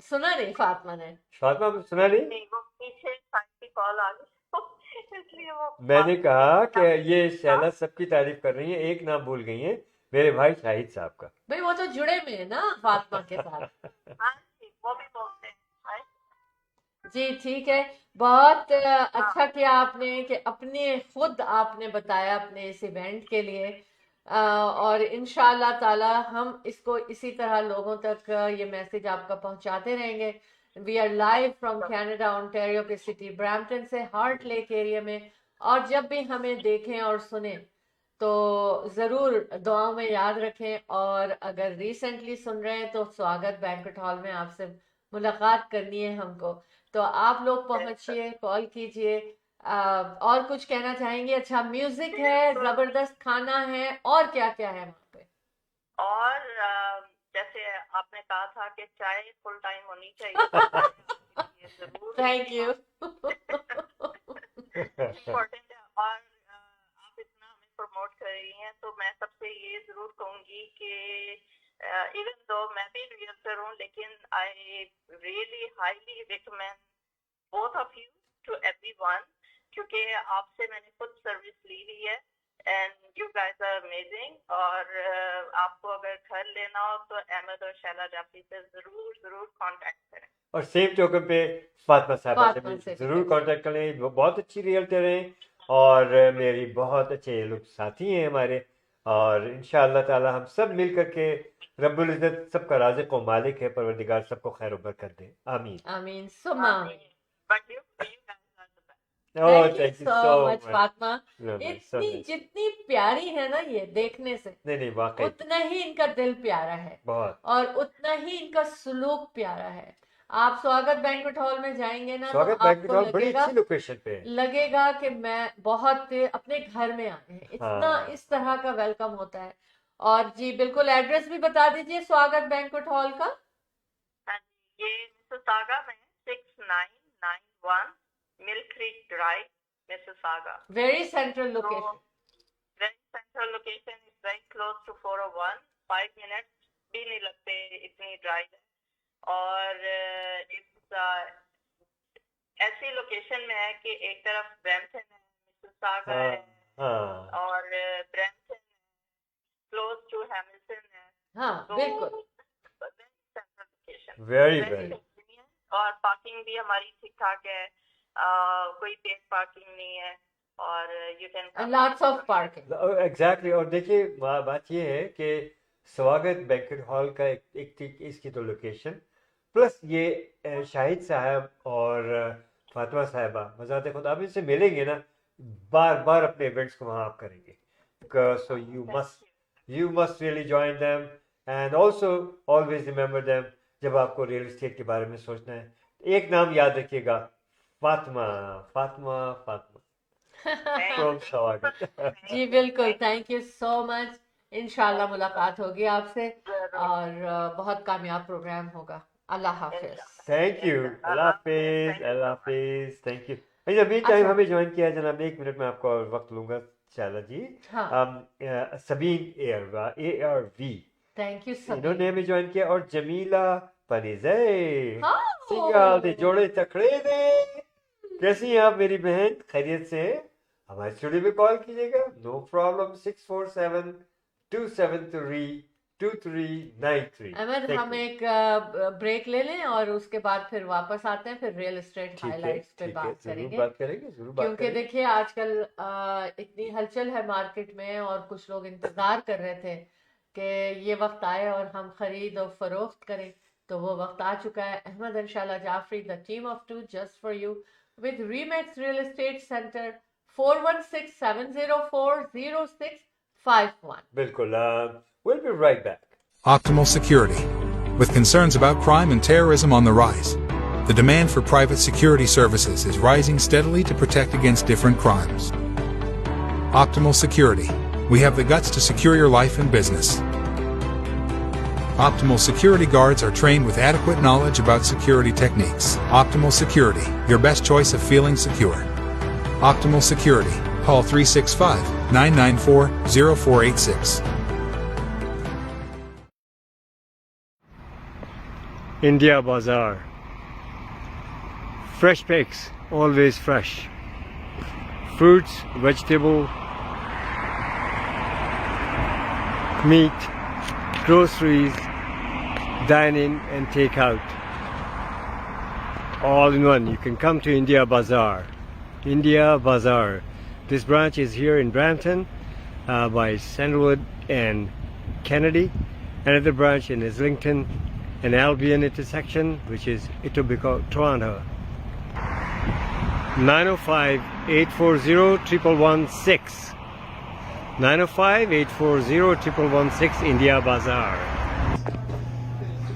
सुना नहीं फातिमा ने? फातिमा आपने सुना नहीं? नहीं, वो पीछे साइड की कॉल आ गई इसलिए वो मैंने कहा कि ये शहला सबकी तारीफ कर रही है, एक नाम भूल गई है, मेरे भाई शाहिद साहब का। भाई वो तो जुड़े में है ना फातिमा के साथ। हाँ जी, वो भी बोलते हैं। हाय। जी ठीक है, बहुत अच्छा किया आपने कि अपने खुद आपने बताया अपने इस इवेंट के लिए। और इंशाल्लाह ताला हम इसको इसी तरह लोगों तक ये मैसेज आपका पहुंचाते रहेंगे। We are live from Canada, Ontario के सिटी ब्रैम्पटन से, हार्ट लेक एरिया में। और जब भी हमें देखें और सुने तो ज़रूर दुआओं में याद रखें। और अगर रिसेंटली सुन रहे हैं तो स्वागत बैंक्वेट हॉल में आपसे मुलाकात करनी है हमको, तो आप लोग पहुंचिए, कॉल कीजिए। और कुछ कहना चाहेंगे? अच्छा, म्यूजिक है, जबरदस्त खाना है, और क्या क्या है वहाँ पे? और जैसे आपने कहा था कि चाय फुल टाइम होनी चाहिए, जरूर थैंक यू। इम्पोर्टेंट है। और आप इतना हमें प्रमोट कर रही हैं, तो मैं सबसे ये जरूर कहूंगी कि इवन दो मैं भी रियल्टर हूँ, लेकिन I really highly recommend both of you to everyone, क्योंकि आपसे मैंने खुद सर्विस ली हुई है and you guys are amazing. और आपको अगर घर लेना हो तो अहमद और शैला जाफरी से जरूर कांटेक्ट करें। और सेम टोकन पे फातिमा साहबा से फातिमा से भी भी जरूर करें। कांटेक्ट करें। वो बहुत अच्छी रियल्टर हैं और मेरी बहुत अच्छे लोग साथी हैं हमारे। और इंशाअल्लाह ताला हम सब मिल करके, रब्बुल इज्जत सबका राज़िक व मालिक है, परवरदिगार सबको खैर व बरकत दे। आमीन। आमीन सुम्मा आमीन। But you guys are the best. Oh, thank you thank you so so much much. Fatima. No, no, so इतनी nice. जितनी प्यारी है ना ये देखने से, नहीं नहीं वाकई उतना ही इनका दिल प्यारा है बहुत। और उतना ही इनका सुलूक प्यारा है। आप स्वागत बैंक्वेट हॉल में जाएंगे ना तो स्वागत बैंक्वेट आपको हॉल बड़ी लगेगा अच्छी लोकेशन पे है। लगेगा कि मैं बहुत अपने घर में आए हैं, इतना हाँ। इस तरह का वेलकम होता है। और जी बिल्कुल एड्रेस भी बता दीजिए स्वागत बैंक्वेट हॉल का। हाँ जी, ये मिसिसागा में 6991 mill creek drive, Mississauga. Very central location. Very central location is very close to 401। 5 minutes भी नहीं लगते, इतनी ड्राइव है। और इस ऐसी लोकेशन में है कि एक तरफ ब्रैम्पटन है, मिसिसागा है, हाँ और ब्रैम्पटन क्लोज टू हैमिल्टन है। हाँ तो बिल्कुल central location, very very very convenient। और पार्किंग भी हमारी ठीक ठाक है, कोई पेड पार्किंग नहीं है, और you can lots of parking. Exactly. और देखिए बात ये है कि स्वागत बैंक्वेट हॉल का एक इसकी तो लोकेशन प्लस ये शाहिद साहब और फातिमा साहिबा मज़ात खुद आप इनसे मिलेंगे ना, बार बार अपने इवेंट्स को वहाँ आप करेंगे। सो you must really join them and also always remember them जब आपको रियल एस्टेट के बारे में सोचना है। एक नाम याद रखिएगा, फातिमा फातिमा फातिमा फ्रॉम स्वागत। जी बिल्कुल, थैंक यू सो मच। इंशाल्लाह मुलाकात होगी आपसे और बहुत कामयाब प्रोग्राम होगा। अल्लाह हाफिज। थैंक यू, अल्लाह हाफिज, अल्लाह हाफिज, थैंक यू। अभी टाइम अच्छा। हमें ज्वाइन किया जनाब, 1 मिनट में आपको और वक्त लूंगा शाला जी। हाँ सबीन ARV थैंक यू सब। इन्होंने हमें ज्वाइन किया और जमीला पनीजे हाँ। सिंगाल दे जोड़े तकड़े दे। कैसी हैं आप मेरी बहन, खैरियत से? हमारे स्टूडियो में कॉल कीजिएगा, नो प्रॉब्लम। 647-273-2393। अहमद हम एक ब्रेक ले लें और उसके बाद फिर वापस आते हैं, फिर रियल एस्टेट हाइलाइट्स पे बात जरूर करेंगे। बात करेंगे, जरूर बात क्योंकि करेंगे। देखिए आजकल इतनी हलचल है मार्केट में और कुछ लोग इंतजार कर रहे थे कि ये वक्त आए और हम खरीद और फरोख्त करें, तो वो वक्त आ चुका है। Ahmed and Shala Jafri, the team of 2 just for you with Remax real estate centre, 416-704-0651। बिल्कुल, we'll be right back. Optimal Security. With concerns about crime and terrorism on the rise, the demand for private security services is rising steadily to protect against different crimes. Optimal Security. We have the guts to secure your life and business. Optimal Security guards are trained with adequate knowledge about security techniques. Optimal Security, your best choice of feeling secure. Optimal Security. Call 365-994-0486. India Bazaar. Fresh pigs, always fresh. Fruits, vegetable, meat, groceries, dine in and take out. All in one. You can come to India Bazaar. India Bazaar. This branch is here in Brampton by Sandalwood and Kennedy. Another branch in Islington and Albion intersection, which is Etobicoke, Toronto. 905-840-1116. 905-840-1116 India Bazaar.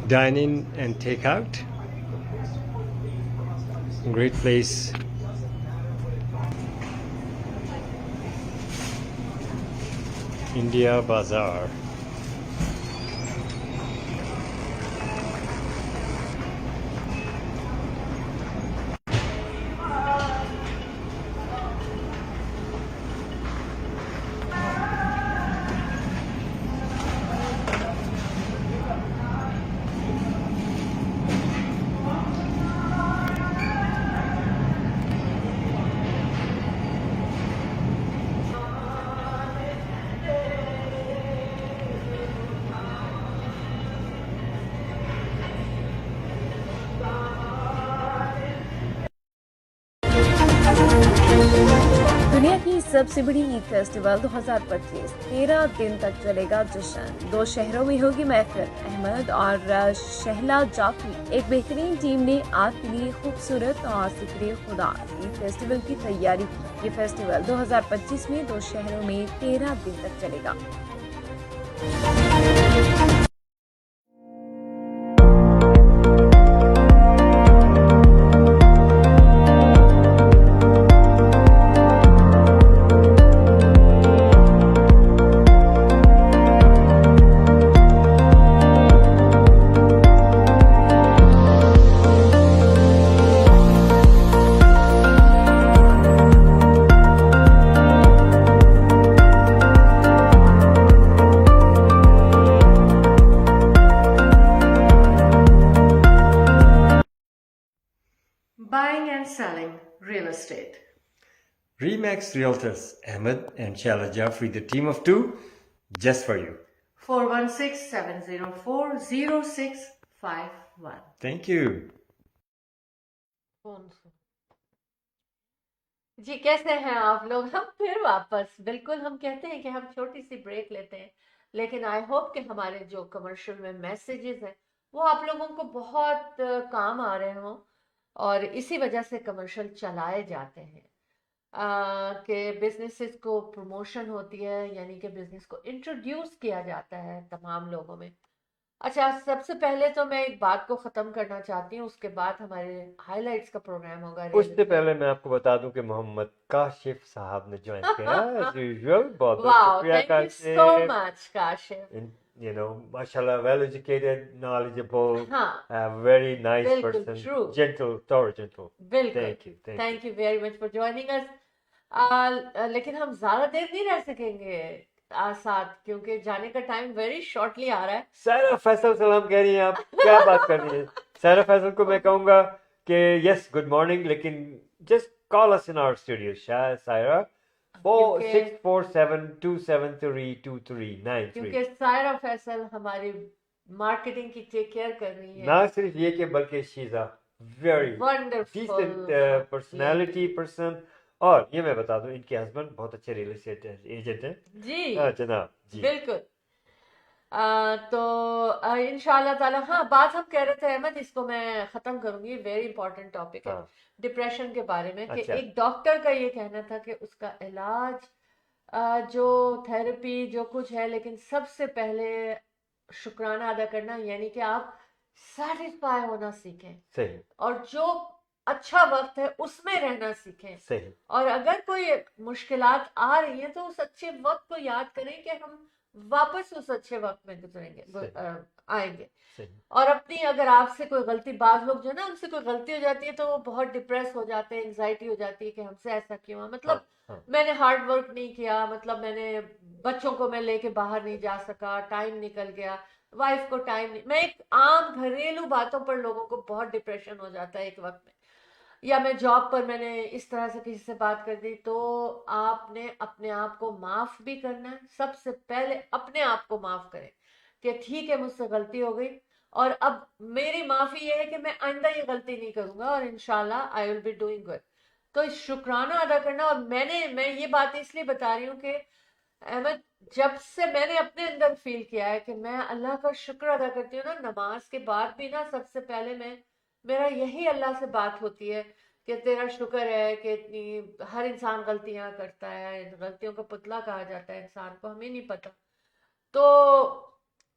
Dine in and take out. Great place. India Bazaar. दुनिया की सबसे बड़ी Eid festival 2025 13 दिन तक चलेगा जश्न। 2 शहरों में होगी महफिल। अहमद और शहला जाफरी एक बेहतरीन टीम ने आपके लिए खूबसूरत और जिक्र खुदा ईद फेस्टिवल की तैयारी की। ये फेस्टिवल 2025 में 2 शहरों में 13 दिन तक चलेगा। Buying and selling real estate. Remax Realtors, Ahmed and Shala Jaffrey, the team of two, just for you. 416-704-0651. Thank you. जी कैसे हैं आप लोग? हम फिर वापस, बिल्कुल हम कहते हैं कि हम छोटी सी ब्रेक लेते हैं, लेकिन आई होप कि हमारे जो कमर्शियल में मैसेजेस हैं वो आप लोगों को बहुत काम आ रहे हों और इसी वजह से कमर्शियल चलाए जाते हैं कि बिजनेसेस को प्रमोशन होती है, यानी कि बिजनेस को इंट्रोड्यूस किया जाता है तमाम लोगों में। अच्छा, सबसे पहले तो मैं एक बात को ख़त्म करना चाहती हूँ, उसके बाद हमारे हाइलाइट्स का प्रोग्राम होगा। उससे पहले मैं आपको बता दूं कि मोहम्मद काशिफ साहब ने ज्वाइन किया as usual। बहुत बहुत वाओ, शुक्रिया thank you so much Kashif. You know, mashallah, well educated, knowledgeable, हाँ, very nice बिल्कुल person, true, gentle, very gentle. बिल्कुल। Thank you, thank you. Thank you very much for joining us. लेकिन हम ज़्यादा देर नहीं रह सकेंगे साथ, क्योंकि जाने का टाइम वेरी शॉर्टली आ रहा है। सायरा फैसल सलाम कह रही हैं आप, क्या बात कर रही हैं? सायरा फैसल को मैं कहूँगा कि यस गुड मॉर्निंग, लेकिन just call us in our studio Saira 4647273239। क्योंकि सायरा फैसल हमारी मार्केटिंग की टेक केयर कर रही है। ना सिर्फ ये कि बल्कि she is a very wonderful decent personality person. और ये मैं बता दूं, इनके हस्बैंड बहुत अच्छे रियल एस्टेट एजेंट हैं। जी हाँ जनाब जी, बिल्कुल। तो इंशाल्लाह ताला, हाँ बात हम कह रहे थे अहमद, इसको मैं ख़त्म करूंगी, वेरी इंपॉर्टेंट टॉपिक है हाँ डिप्रेशन के बारे में। कि अच्छा। एक डॉक्टर का ये कहना था कि उसका इलाज जो थेरेपी जो कुछ है, लेकिन सबसे पहले शुक्राना अदा करना, यानी कि आप सेटिस्फाई होना सीखें सही और जो अच्छा वक्त है उसमें रहना सीखें। सही। और अगर कोई मुश्किलात आ रही हैं तो उस अच्छे वक्त को याद करें कि हम वापस उस अच्छे वक्त में गुजरेंगे, आएंगे। सही। और अपनी, अगर आपसे कोई गलती, बाज लोग जो ना, उनसे कोई गलती हो जाती है तो वो बहुत डिप्रेस हो जाते हैं, एंजाइटी हो जाती है कि हमसे ऐसा क्यों है, मतलब हाँ। मैंने हार्ड वर्क नहीं किया, मतलब मैंने बच्चों को मैं लेके बाहर नहीं जा सका, टाइम निकल गया, वाइफ को टाइम नहीं, मैं एक आम घरेलू बातों पर लोगों को बहुत डिप्रेशन हो जाता है एक वक्त में। या मैं जॉब पर मैंने इस तरह से किसी से बात कर दी, तो आपने अपने आप को माफ भी करना है। सबसे पहले अपने आप को माफ करें कि ठीक है मुझसे गलती हो गई और अब मेरी माफी ये है कि मैं आइंदा ये गलती नहीं करूंगा और इंशाल्लाह I will be doing good. तो शुक्राना अदा करना। और मैं ये बात इसलिए बता रही हूँ कि अहमद, जब से मैंने अपने अंदर फील किया है कि मैं अल्लाह का शुक्र अदा करती हूँ ना, नमाज के बाद भी ना, सबसे पहले मेरा यही अल्लाह से बात होती है कि तेरा शुक्र है कि इतनी, हर इंसान गलतियां करता है, गलतियों का पुतला कहा जाता है इंसान को, हमें नहीं पता। तो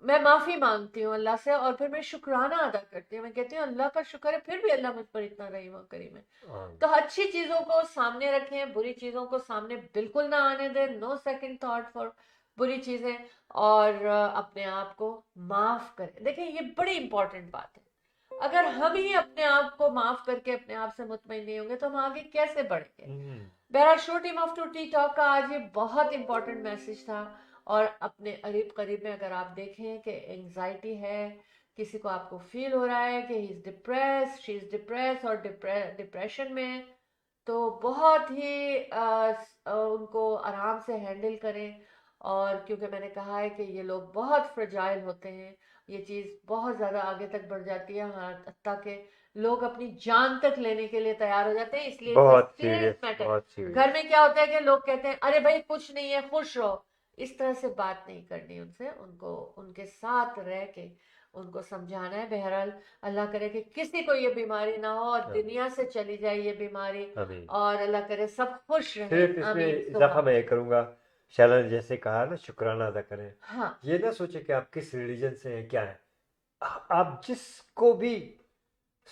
मैं माफी मांगती हूँ अल्लाह से और फिर मैं शुक्राना अदा करती हूँ। मैं कहती हूँ अल्लाह का शुक्र है फिर भी अल्लाह मुझ पर इतना रहीम और करीम है। तो अच्छी चीजों को सामने रखें, बुरी चीजों को सामने बिल्कुल ना आने दें, नो सेकंड थॉट फॉर बुरी चीजें, और अपने आप को माफ करें। देखिए ये बड़ी इंपॉर्टेंट बात है। अगर हम ही अपने आप को माफ करके अपने आप से मुतमईन नहीं होंगे तो हम आगे कैसे बढ़ेंगे। बहरहाल show team of two tea talk का आज ये बहुत इंपॉर्टेंट मैसेज था। और अपने करीब करीब में अगर आप देखें कि एंजाइटी है, किसी को आपको फील हो रहा है कि he is depress, she is depress और डिप्रेशन में, तो बहुत ही उनको आराम से हैंडल करें। और क्योंकि मैंने कहा है कि ये लोग बहुत फ्रजाइल होते हैं ये चीज़ बहुत ज़्यादा आगे तक बढ़ जाती है, हाँ, हत्ता के लोग अपनी जान तक लेने के लिए तैयार हो जाते हैं। इसलिए बहुत सीरियस सीरियस, मैटर। बहुत सीरियस। घर में क्या होता है कि लोग कहते हैं अरे भाई कुछ नहीं है, खुश रहो। इस तरह से बात नहीं करनी उनसे, उनको उनके साथ रह के उनको समझाना है। बहरहाल अल्लाह करे कि किसी को ये बीमारी ना हो और आमीन। दुनिया से चली जाए ये बीमारी, आमीन। और अल्लाह करे सब खुश सिर्फ रहें। इसमें आमीन इजाफा सुमा मैं ये करूंगा, शैला ने जैसे कहा ना, शुक्राना अदा करें। हाँ ये ना सोचे कि आप किस रिलीजन से हैं, क्या है। आप जिसको भी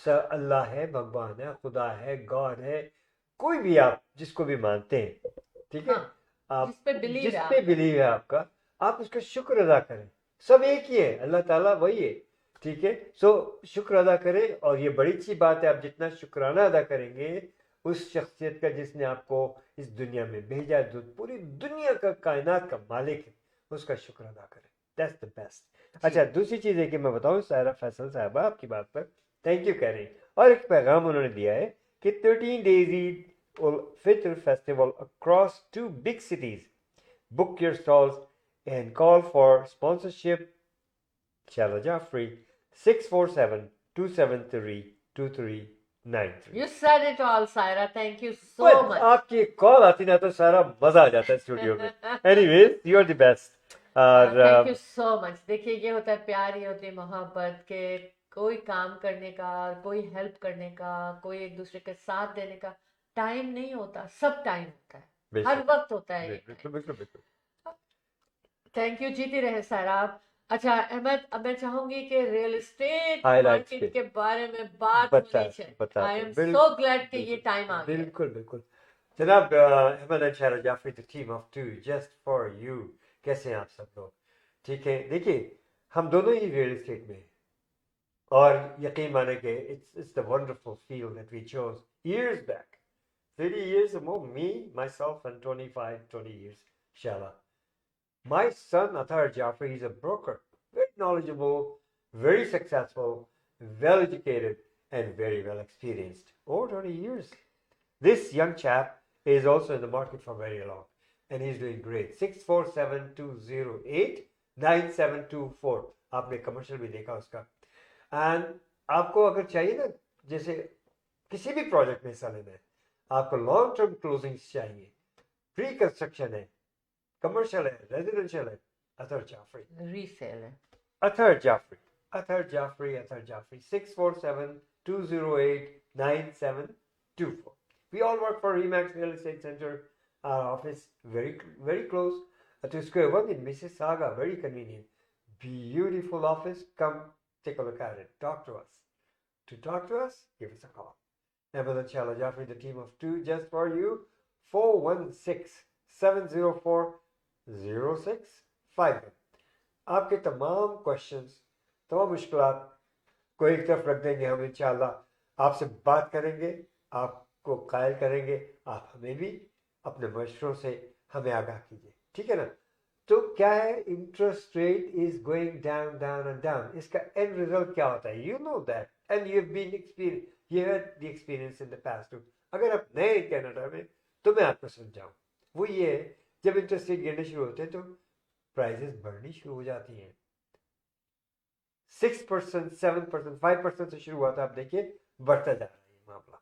अल्लाह है, भगवान है, खुदा है, गॉड है, कोई भी आप जिसको भी मानते हैं, ठीक है, हाँ, आप जिस पे बिलीव जिस है पे आपका। बिलीव है आपका, आप उसका शुक्र अदा करें। सब एक ही है, अल्लाह ताला वही है, ठीक है। सो शुक्र अदा करें, और ये बड़ी अच्छी बात है, आप जितना शुक्राना अदा करेंगे उस शख्सियत का जिसने आपको इस दुनिया में भेजा है, जो पूरी दुनिया का, कायनात का मालिक है, उसका शुक्र अदा करें। That's the best. अच्छा, दूसरी चीज़ है कि मैं बताऊं, सायरा फैसल साहबा आपकी बात पर थैंक यू कह रही हैं, और एक पैगाम उन्होंने दिया है कि 13 days Eid ul Fitr festival across 2 big cities. Book your stalls and call for sponsorship. Shala Jaffrey, 647-273-2393. You said it all, Saira. Thank you so But much. आपकी कॉल आती ना तो सारा मजा आ जाता है स्टूडियो में। Anyways, you are the best. और थैंक यू सो मच। देखिए ये होता है प्यार, ये होती है मोहब्बत, के कोई काम करने का, कोई हेल्प करने का, कोई एक दूसरे के साथ देने का टाइम नहीं होता, सब टाइम होता है, हर बेशक, वक्त होता है ये बिल्कुल बिल्कुल बिल्कुल। थैंक यू, जीती रहे सारा आप। अच्छा अहमद, अब मैं चाहूंगी कि रियल एस्टेट Highlights मार्केट पे के बारे में बात बता होनी चाहिए। बताते आई हैं, एम बिल्कुल सो ग्लैड कि ये बिल्कुल टाइम आ गया। बिल्कुल बिल्कुल। जनाब Ahmed and Shaira Jafri, the team of 2 just for you. कैसे हैं आप सब लोग? ठीक है, देखिए हम दोनों ही रियल एस्टेट में हैं, और यकीन माने कि it's the wonderful field that we chose years back, 30 years or more, me myself and 20 years Shala. My son Athar Jafri, he's a broker, very knowledgeable, very successful, well educated, and very well experienced. Over 20 years. This young chap is also in the market for very long, and he's doing great. 647-208-9724. आपने commercial भी देखा उसका। And आपको अगर चाहिए ना, जैसे किसी भी प्रोजेक्ट में हिस्सा लेना है, आपको लॉन्ग टर्म क्लोजिंग्स चाहिए, प्री कंस्ट्रक्शन है, कमर्शियल है, रेजिडेंशियल है, अथर जाफरी। रीसेल है। Athar Jaffrey. Athar Jaffrey. 647-208-9724. We all work for Remax Real Estate Center. Our office very very close to Square One in Mississauga. Very convenient. Beautiful office. Come take a look at it. Talk to us. To talk to us, give us a call. Ahmed and Shala Jaffrey, the team of 2 just for you. 416-704-0651. आपके तमाम questions, तमाम मुश्किलात को एक तरफ रख देंगे हम इंशाल्लाह। आपसे बात करेंगे, आपको कायल करेंगे, आप हमें भी अपने मशवरों से हमें आगाह कीजिए, ठीक है ना। तो क्या है, interest rate is going down down and down. इसका एंड रिजल्ट क्या होता है, you know that, and you have been experience, you had the experience in the past. अगर आप नए कनाडा में, तो मैं आपको समझाऊं, वो ये है, जब इंटरेस्ट रेट गिरने शुरू होते हैं तो प्राइजेस बढ़नी शुरू हो जाती हैं। 6%, 7%, 5% से शुरू हुआ था, आप देखिए बढ़ता जा रहा है ये मामला।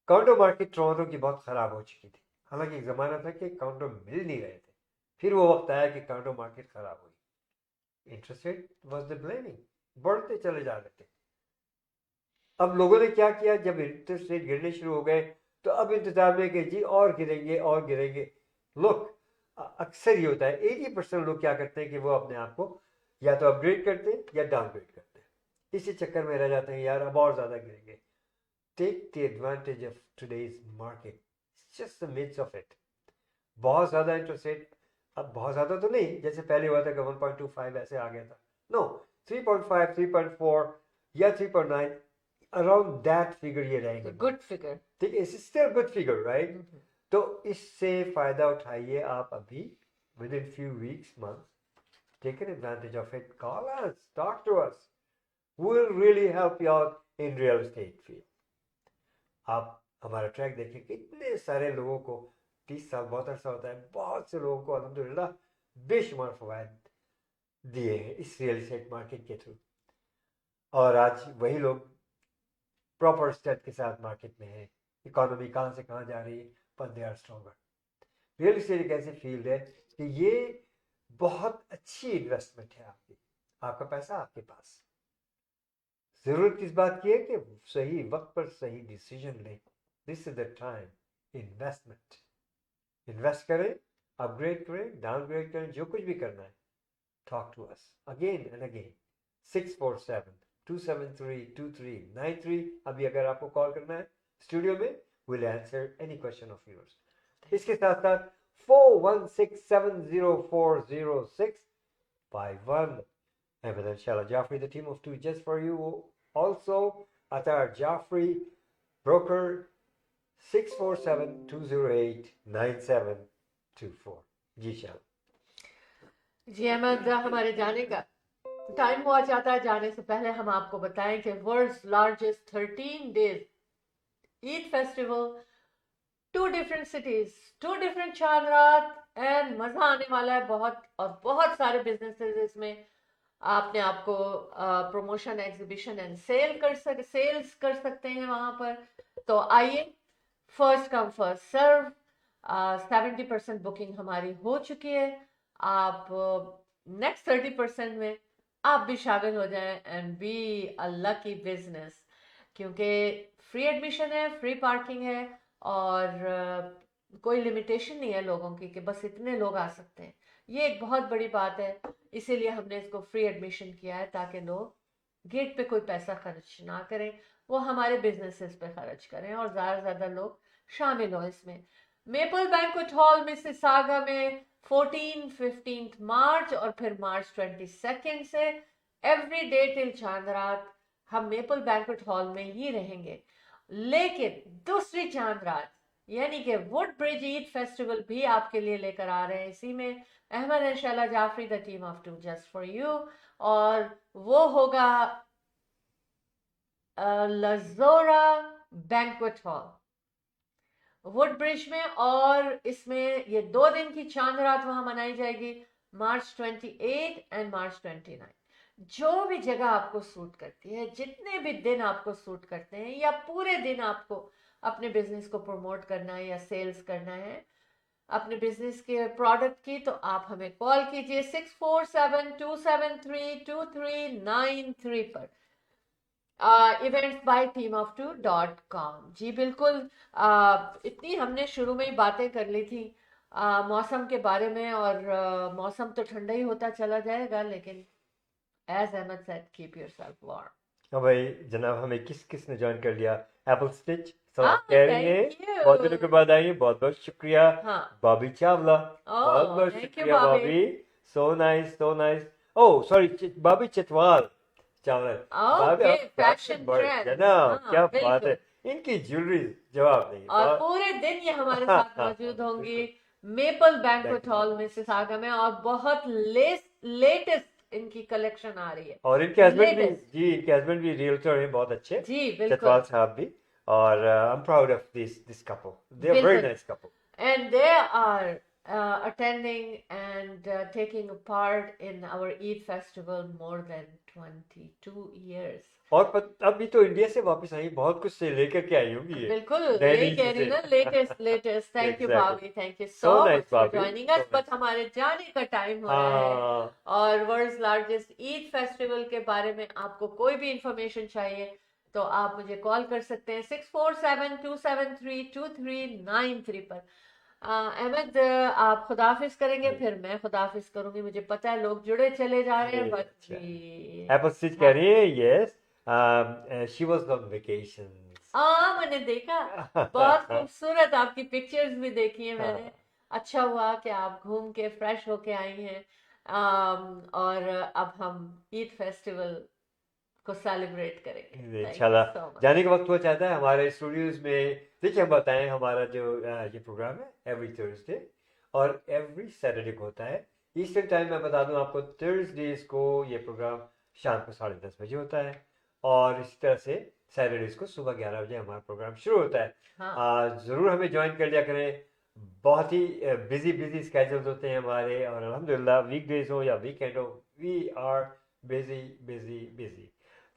काउंटर मार्केट टोरंटो की बहुत खराब हो चुकी थी, हालांकि एक जमाना था कि काउंटर मिल नहीं रहे थे, फिर वो वक्त आया कि काउंटर मार्केट खराब हुई, interest rate was the blaming, बढ़ते चले जा रहे थे। अब लोगों ने क्या किया, जब इंटरेस्ट रेट गिरने शुरू हो गए तो अब इंतजार में कि जी और गिरेंगे और गिरेंगे। लोग अक्सर ये होता है, 80% लोग क्या करते हैं कि वो अपने आप को या तो अपग्रेड करते हैं या डाउनग्रेड करते हैं, इसी चक्कर में रह जाते हैं, यार अब और ज्यादा गिरेंगे। Take the advantage of today's market, just the midst of it. बहुत ज्यादा इंटरेस्ट रेट, अब बहुत ज्यादा तो नहीं, जैसे पहले हुआ था कि 1.25 ऐसे आ गया था, नो 3.5, 3.4 या 3.9, अराउंड दैट फिगर ये रहेंगे। गुड फिगर, ठीक है, it's still good figure, right. तो इससे फायदा उठाइए आप अभी, within few weeks, month, take an advantage of it, call us, talk to us, we will really help you out in real estate field. आप हमारा ट्रैक देखिए, कितने सारे लोगों को 30 साल बहुत अर्सा होता है, बहुत से लोगों को अल्हम्दुलिल्लाह बेशुमार फवायद दिए हैं इस रियल एस्टेट मार्केट के थ्रू, और आज वही लोग प्रॉपर स्टेप के साथ मार्केट में है। इकोनॉमी कहाँ से कहाँ जा रही है, पर they are stronger. Real estate एक ऐसी फील्ड है कि ये बहुत अच्छी इन्वेस्टमेंट है आपकी, आपका पैसा आपके पास। जरूरत किस बात की है कि सही वक्त पर सही डिसीजन लें। This is the time, investment. Invest करें, अपग्रेड करें, डाउनग्रेड करें, जो कुछ भी करना है, talk to us again and again. 647-273-2393। अभी अगर आपको कॉल करना है स्टूडियो में, will answer any question of yours. इसके साथ साथ 416704061. Ahmed and Shala Jaffrey, the team of two just for you. Also, Atar Jaffrey, broker 647-208-9724. जी शाला। जी अहमद, हमारे जाने का टाइम हुआ चाहता है। जाने से पहले हम आपको बताएं कि world's largest 13 days Eid festival, 2 different cities, 2 different Chand Raat, and मजा आने वाला है बहुत। और बहुत सारे बिजनेसेस इसमें आपने आपको प्रमोशन, एग्जीबिशन एंड सेल्स कर सकते हैं वहां पर। तो आइए, first come first serve. 70% booking हमारी हो चुकी है। आप नेक्स्ट 30% में आप भी शामिल हो जाएं and be a lucky business, क्योंकि फ्री एडमिशन है, फ्री पार्किंग है, और कोई लिमिटेशन नहीं है लोगों की कि बस इतने लोग आ सकते हैं। ये एक बहुत बड़ी बात है, इसीलिए हमने इसको फ्री एडमिशन किया है, ताकि लोग गेट पे कोई पैसा खर्च ना करें, वो हमारे बिजनेसेस पे खर्च करें और ज़्यादा से ज़्यादा लोग शामिल हों इसमें। मेपल बैंक्वेट हॉल मिसिसागा में 14-15 मार्च और फिर मार्च 22 से एवरी डे टिल चांद रात हम मेपल बैंक्वेट हॉल में ही रहेंगे। लेकिन दूसरी चांद रात यानी कि वुड ब्रिज ईद फेस्टिवल भी आपके लिए लेकर आ रहे हैं। इसी में Ahmed and Shaila Jafri, the team of two just for you, और वो होगा लजोरा बैंक्वेट हॉल वुड ब्रिज में। और इसमें ये 2 दिन की चांद रात वहां मनाई जाएगी, मार्च 28 एंड मार्च 29। जो भी जगह आपको सूट करती है, जितने भी दिन आपको सूट करते हैं, या पूरे दिन आपको अपने बिजनेस को प्रमोट करना है या सेल्स करना है अपने बिजनेस के प्रोडक्ट की, तो आप हमें कॉल कीजिए 647-273-2393 पर eventsbyteamof2.com। जी बिल्कुल। इतनी हमने शुरू में ही बातें कर ली थी मौसम के बारे में, और मौसम तो ठंडा ही होता चला जाएगा, लेकिन as Ahmed said, keep yourself warm. हाँ भाई जनाब, हमें किस ने ज्वाइन कर लिया, एप्पल स्टिच हाँ, कह रही है, thank you। बहुत दिनों के बाद आई है, बहुत बहुत शुक्रिया। हाँ। बॉबी चावला, बहुत बहुत thank you, शुक्रिया Bobby. Bobby, so nice. Oh sorry, Bobby Chatwal Chawla, okay, fashion trend, जनाब, क्या बात बिल्कुल। है, इनकी ज्वेलरी जवाब नहीं। और पूरे दिन ये हमारे साथ मौजूद होंगी मेपल बैंक्वेट हॉल मिसिसागा में, और बहुत लेटेस्ट इनकी कलेक्शन आ रही है। और इनके हस्बैंड भी, Latest। जी इनके हस्बैंड भी रियल्टर हैं, बहुत अच्छे, जी चटवाल बिल्कुल। साहब भी। और I am proud of this couple, they are very बिल्कुल। Nice couple. And they are attending and taking a part in our Eid festival more than 22 years. और अभी तो इंडिया से वापस आई, बहुत कुछ से लेकर के आई होंगी ये। बिल्कुल, दिल्ली यही कह रही से। ना, लेटेस्ट। Thank you Exactly. भाभी, thank you So so nice, much for भाभी, joining so us. nice. But हमारे जाने का टाइम हो रहा है, हाँ, और वर्ल्ड्स लार्जेस्ट ईद फेस्टिवल के बारे में आपको कोई भी इंफॉर्मेशन चाहिए तो आप मुझे कॉल कर सकते हैं 647-273-2393 पर। अहमद, आप खुदाफिज करेंगे, फिर मैं खुदाफिज करूंगी। मुझे पता है लोग जुड़े चले जा रहे हैं, जी, बट अच्छा। जी एप्पल स्टिच कह रही है, yes, she was on vacation. मैंने देखा, बहुत खूबसूरत आपकी पिक्चर्स भी देखी है मैंने। अच्छा हुआ कि आप घूम के फ्रेश होके आई हैं। और अब हम ईद फेस्टिवल को सेलिब्रेट करेंगे। Thank you इंशाल्लाह so much. जाने का वक्त हुआ चाहता है हमारे स्टूडियोज में। देखिए हम बताएं, हमारा जो ये प्रोग्राम है एवरी थर्सडे और एवरी सैटरडे को होता है ईस्टर्न टाइम। मैं बता दूं आपको, थर्सडेज को ये प्रोग्राम शाम को 10:30 बजे होता है, और इसी तरह से सैटरडेज को सुबह 11 बजे हमारा प्रोग्राम शुरू होता है। हाँ। ज़रूर हमें ज्वाइन कर लिया करें। बहुत ही बिजी स्केड्यूल्स होते हैं हमारे, और अल्हम्दुलिल्लाह वीकडेज हो या वीकेंड हो, we are busy busy busy.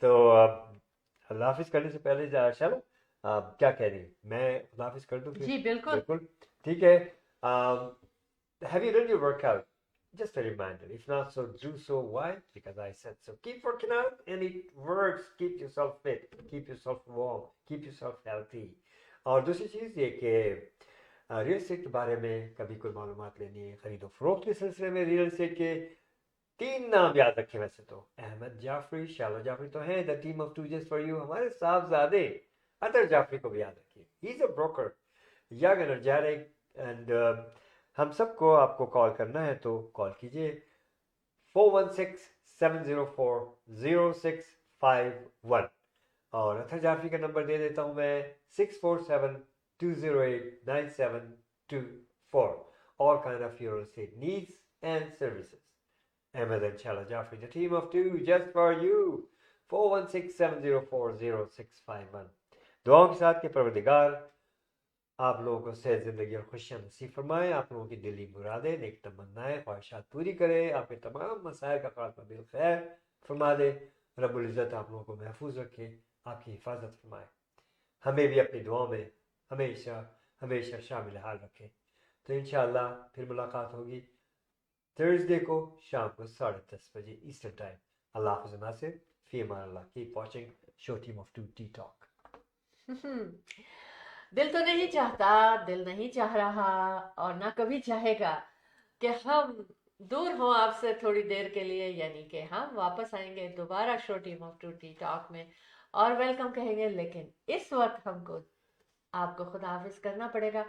तो अल्लाह हाफिज करने से पहले चलो क्या कह रही हैं? मैं अल्लाह हाफिज कर दूं फिर? जी बिल्कुल। बिल्कुल ठीक है। Have you done your workout? Just a reminder. If not, so do so. Why? Because I said so. Keep working out, and it works. Keep yourself fit. Keep yourself warm. Keep yourself healthy. और दूसरी चीज़ ये कि real estate के बारे में कभी कोई मालूमात लेनी है, खरीदो फरोख्त के सिलसिले में रियल एस्टेट के 3 नाम याद रखें। वैसे तो अहमद जाफरी, शैला जाफरी तो हैं, the team of 2 just for you. हमारे साहबजादे अतर जाफरी को भी याद रखिए, he is a broker, young energetic and हम सबको आपको कॉल करना है तो कॉल कीजिए 416-704-0651। और अतर जाफरी का नंबर दे देता हूँ मैं 647-208-9724। All kind of your estate needs and services. Ahmed and Shala Jaffrey, the team of 2 just for you. 416-704-0651। दुआओं के साथ के परवरदिगार आप लोगों को सेहत, जिंदगी और खुशियाँ नसीब फरमाए, आप लोगों की दिली मुरादें, नेक तमन्नाएं, ख्वाहिशात पूरी करे, आपके तमाम मसाइल का खात्मा बिल खैर फरमा दे। रब्बुल इज़्ज़त आप लोगों को महफूज रखे, आपकी हिफाजत फरमाए, हमें भी अपनी दुआओं में हमेशा हमेशा शामिल हाल रखें। तो इंशाअल्लाह फिर मुलाकात होगी थर्सडे को शाम को 10:30 बजे ईस्टर्न टाइम। अल्लाह हाफ़िज़ नासिर, फ़ी अमान अल्लाह। Keep watching show team of 2 T talk. दिल तो नहीं चाहता, दिल नहीं चाह रहा और ना कभी चाहेगा कि हम दूर हों आपसे थोड़ी देर के लिए, यानी कि हम वापस आएंगे दोबारा show team of 2 T talk में और वेलकम कहेंगे। लेकिन इस वक्त हमको आपको खुदा हाफिज करना पड़ेगा।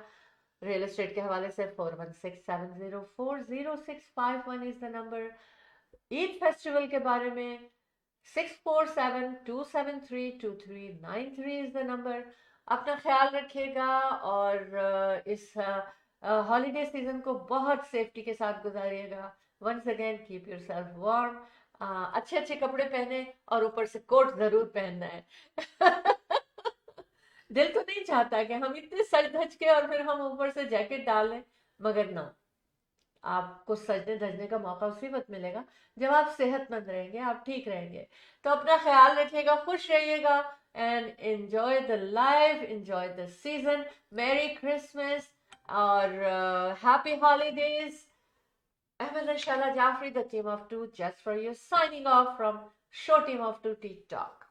रियल एस्टेट के हवाले से 416-704-0651 is the number. Eid festival के बारे में 647-273-2393 इज द नंबर। अपना ख्याल रखिएगा और इस हॉलीडे सीजन को बहुत सेफ्टी के साथ गुजारिएगा। Once again keep yourself warm, अच्छे अच्छे कपड़े पहने और ऊपर से कोट जरूर पहनना है। दिल तो नहीं चाहता कि हम इतने सज धज के और फिर हम ऊपर से जैकेट डाल लें, मगर ना, आपको सजने धजने का मौका उसी वक्त मिलेगा जब आप सेहतमंद रहेंगे, आप ठीक रहेंगे। तो अपना ख्याल रखिएगा, खुश रहिएगा and enjoy the life, enjoy the season. Merry Christmas or happy holidays. Ahmed and Shala Jaffrey, the team of 2 just for you, signing off from show team of 2 TikTok.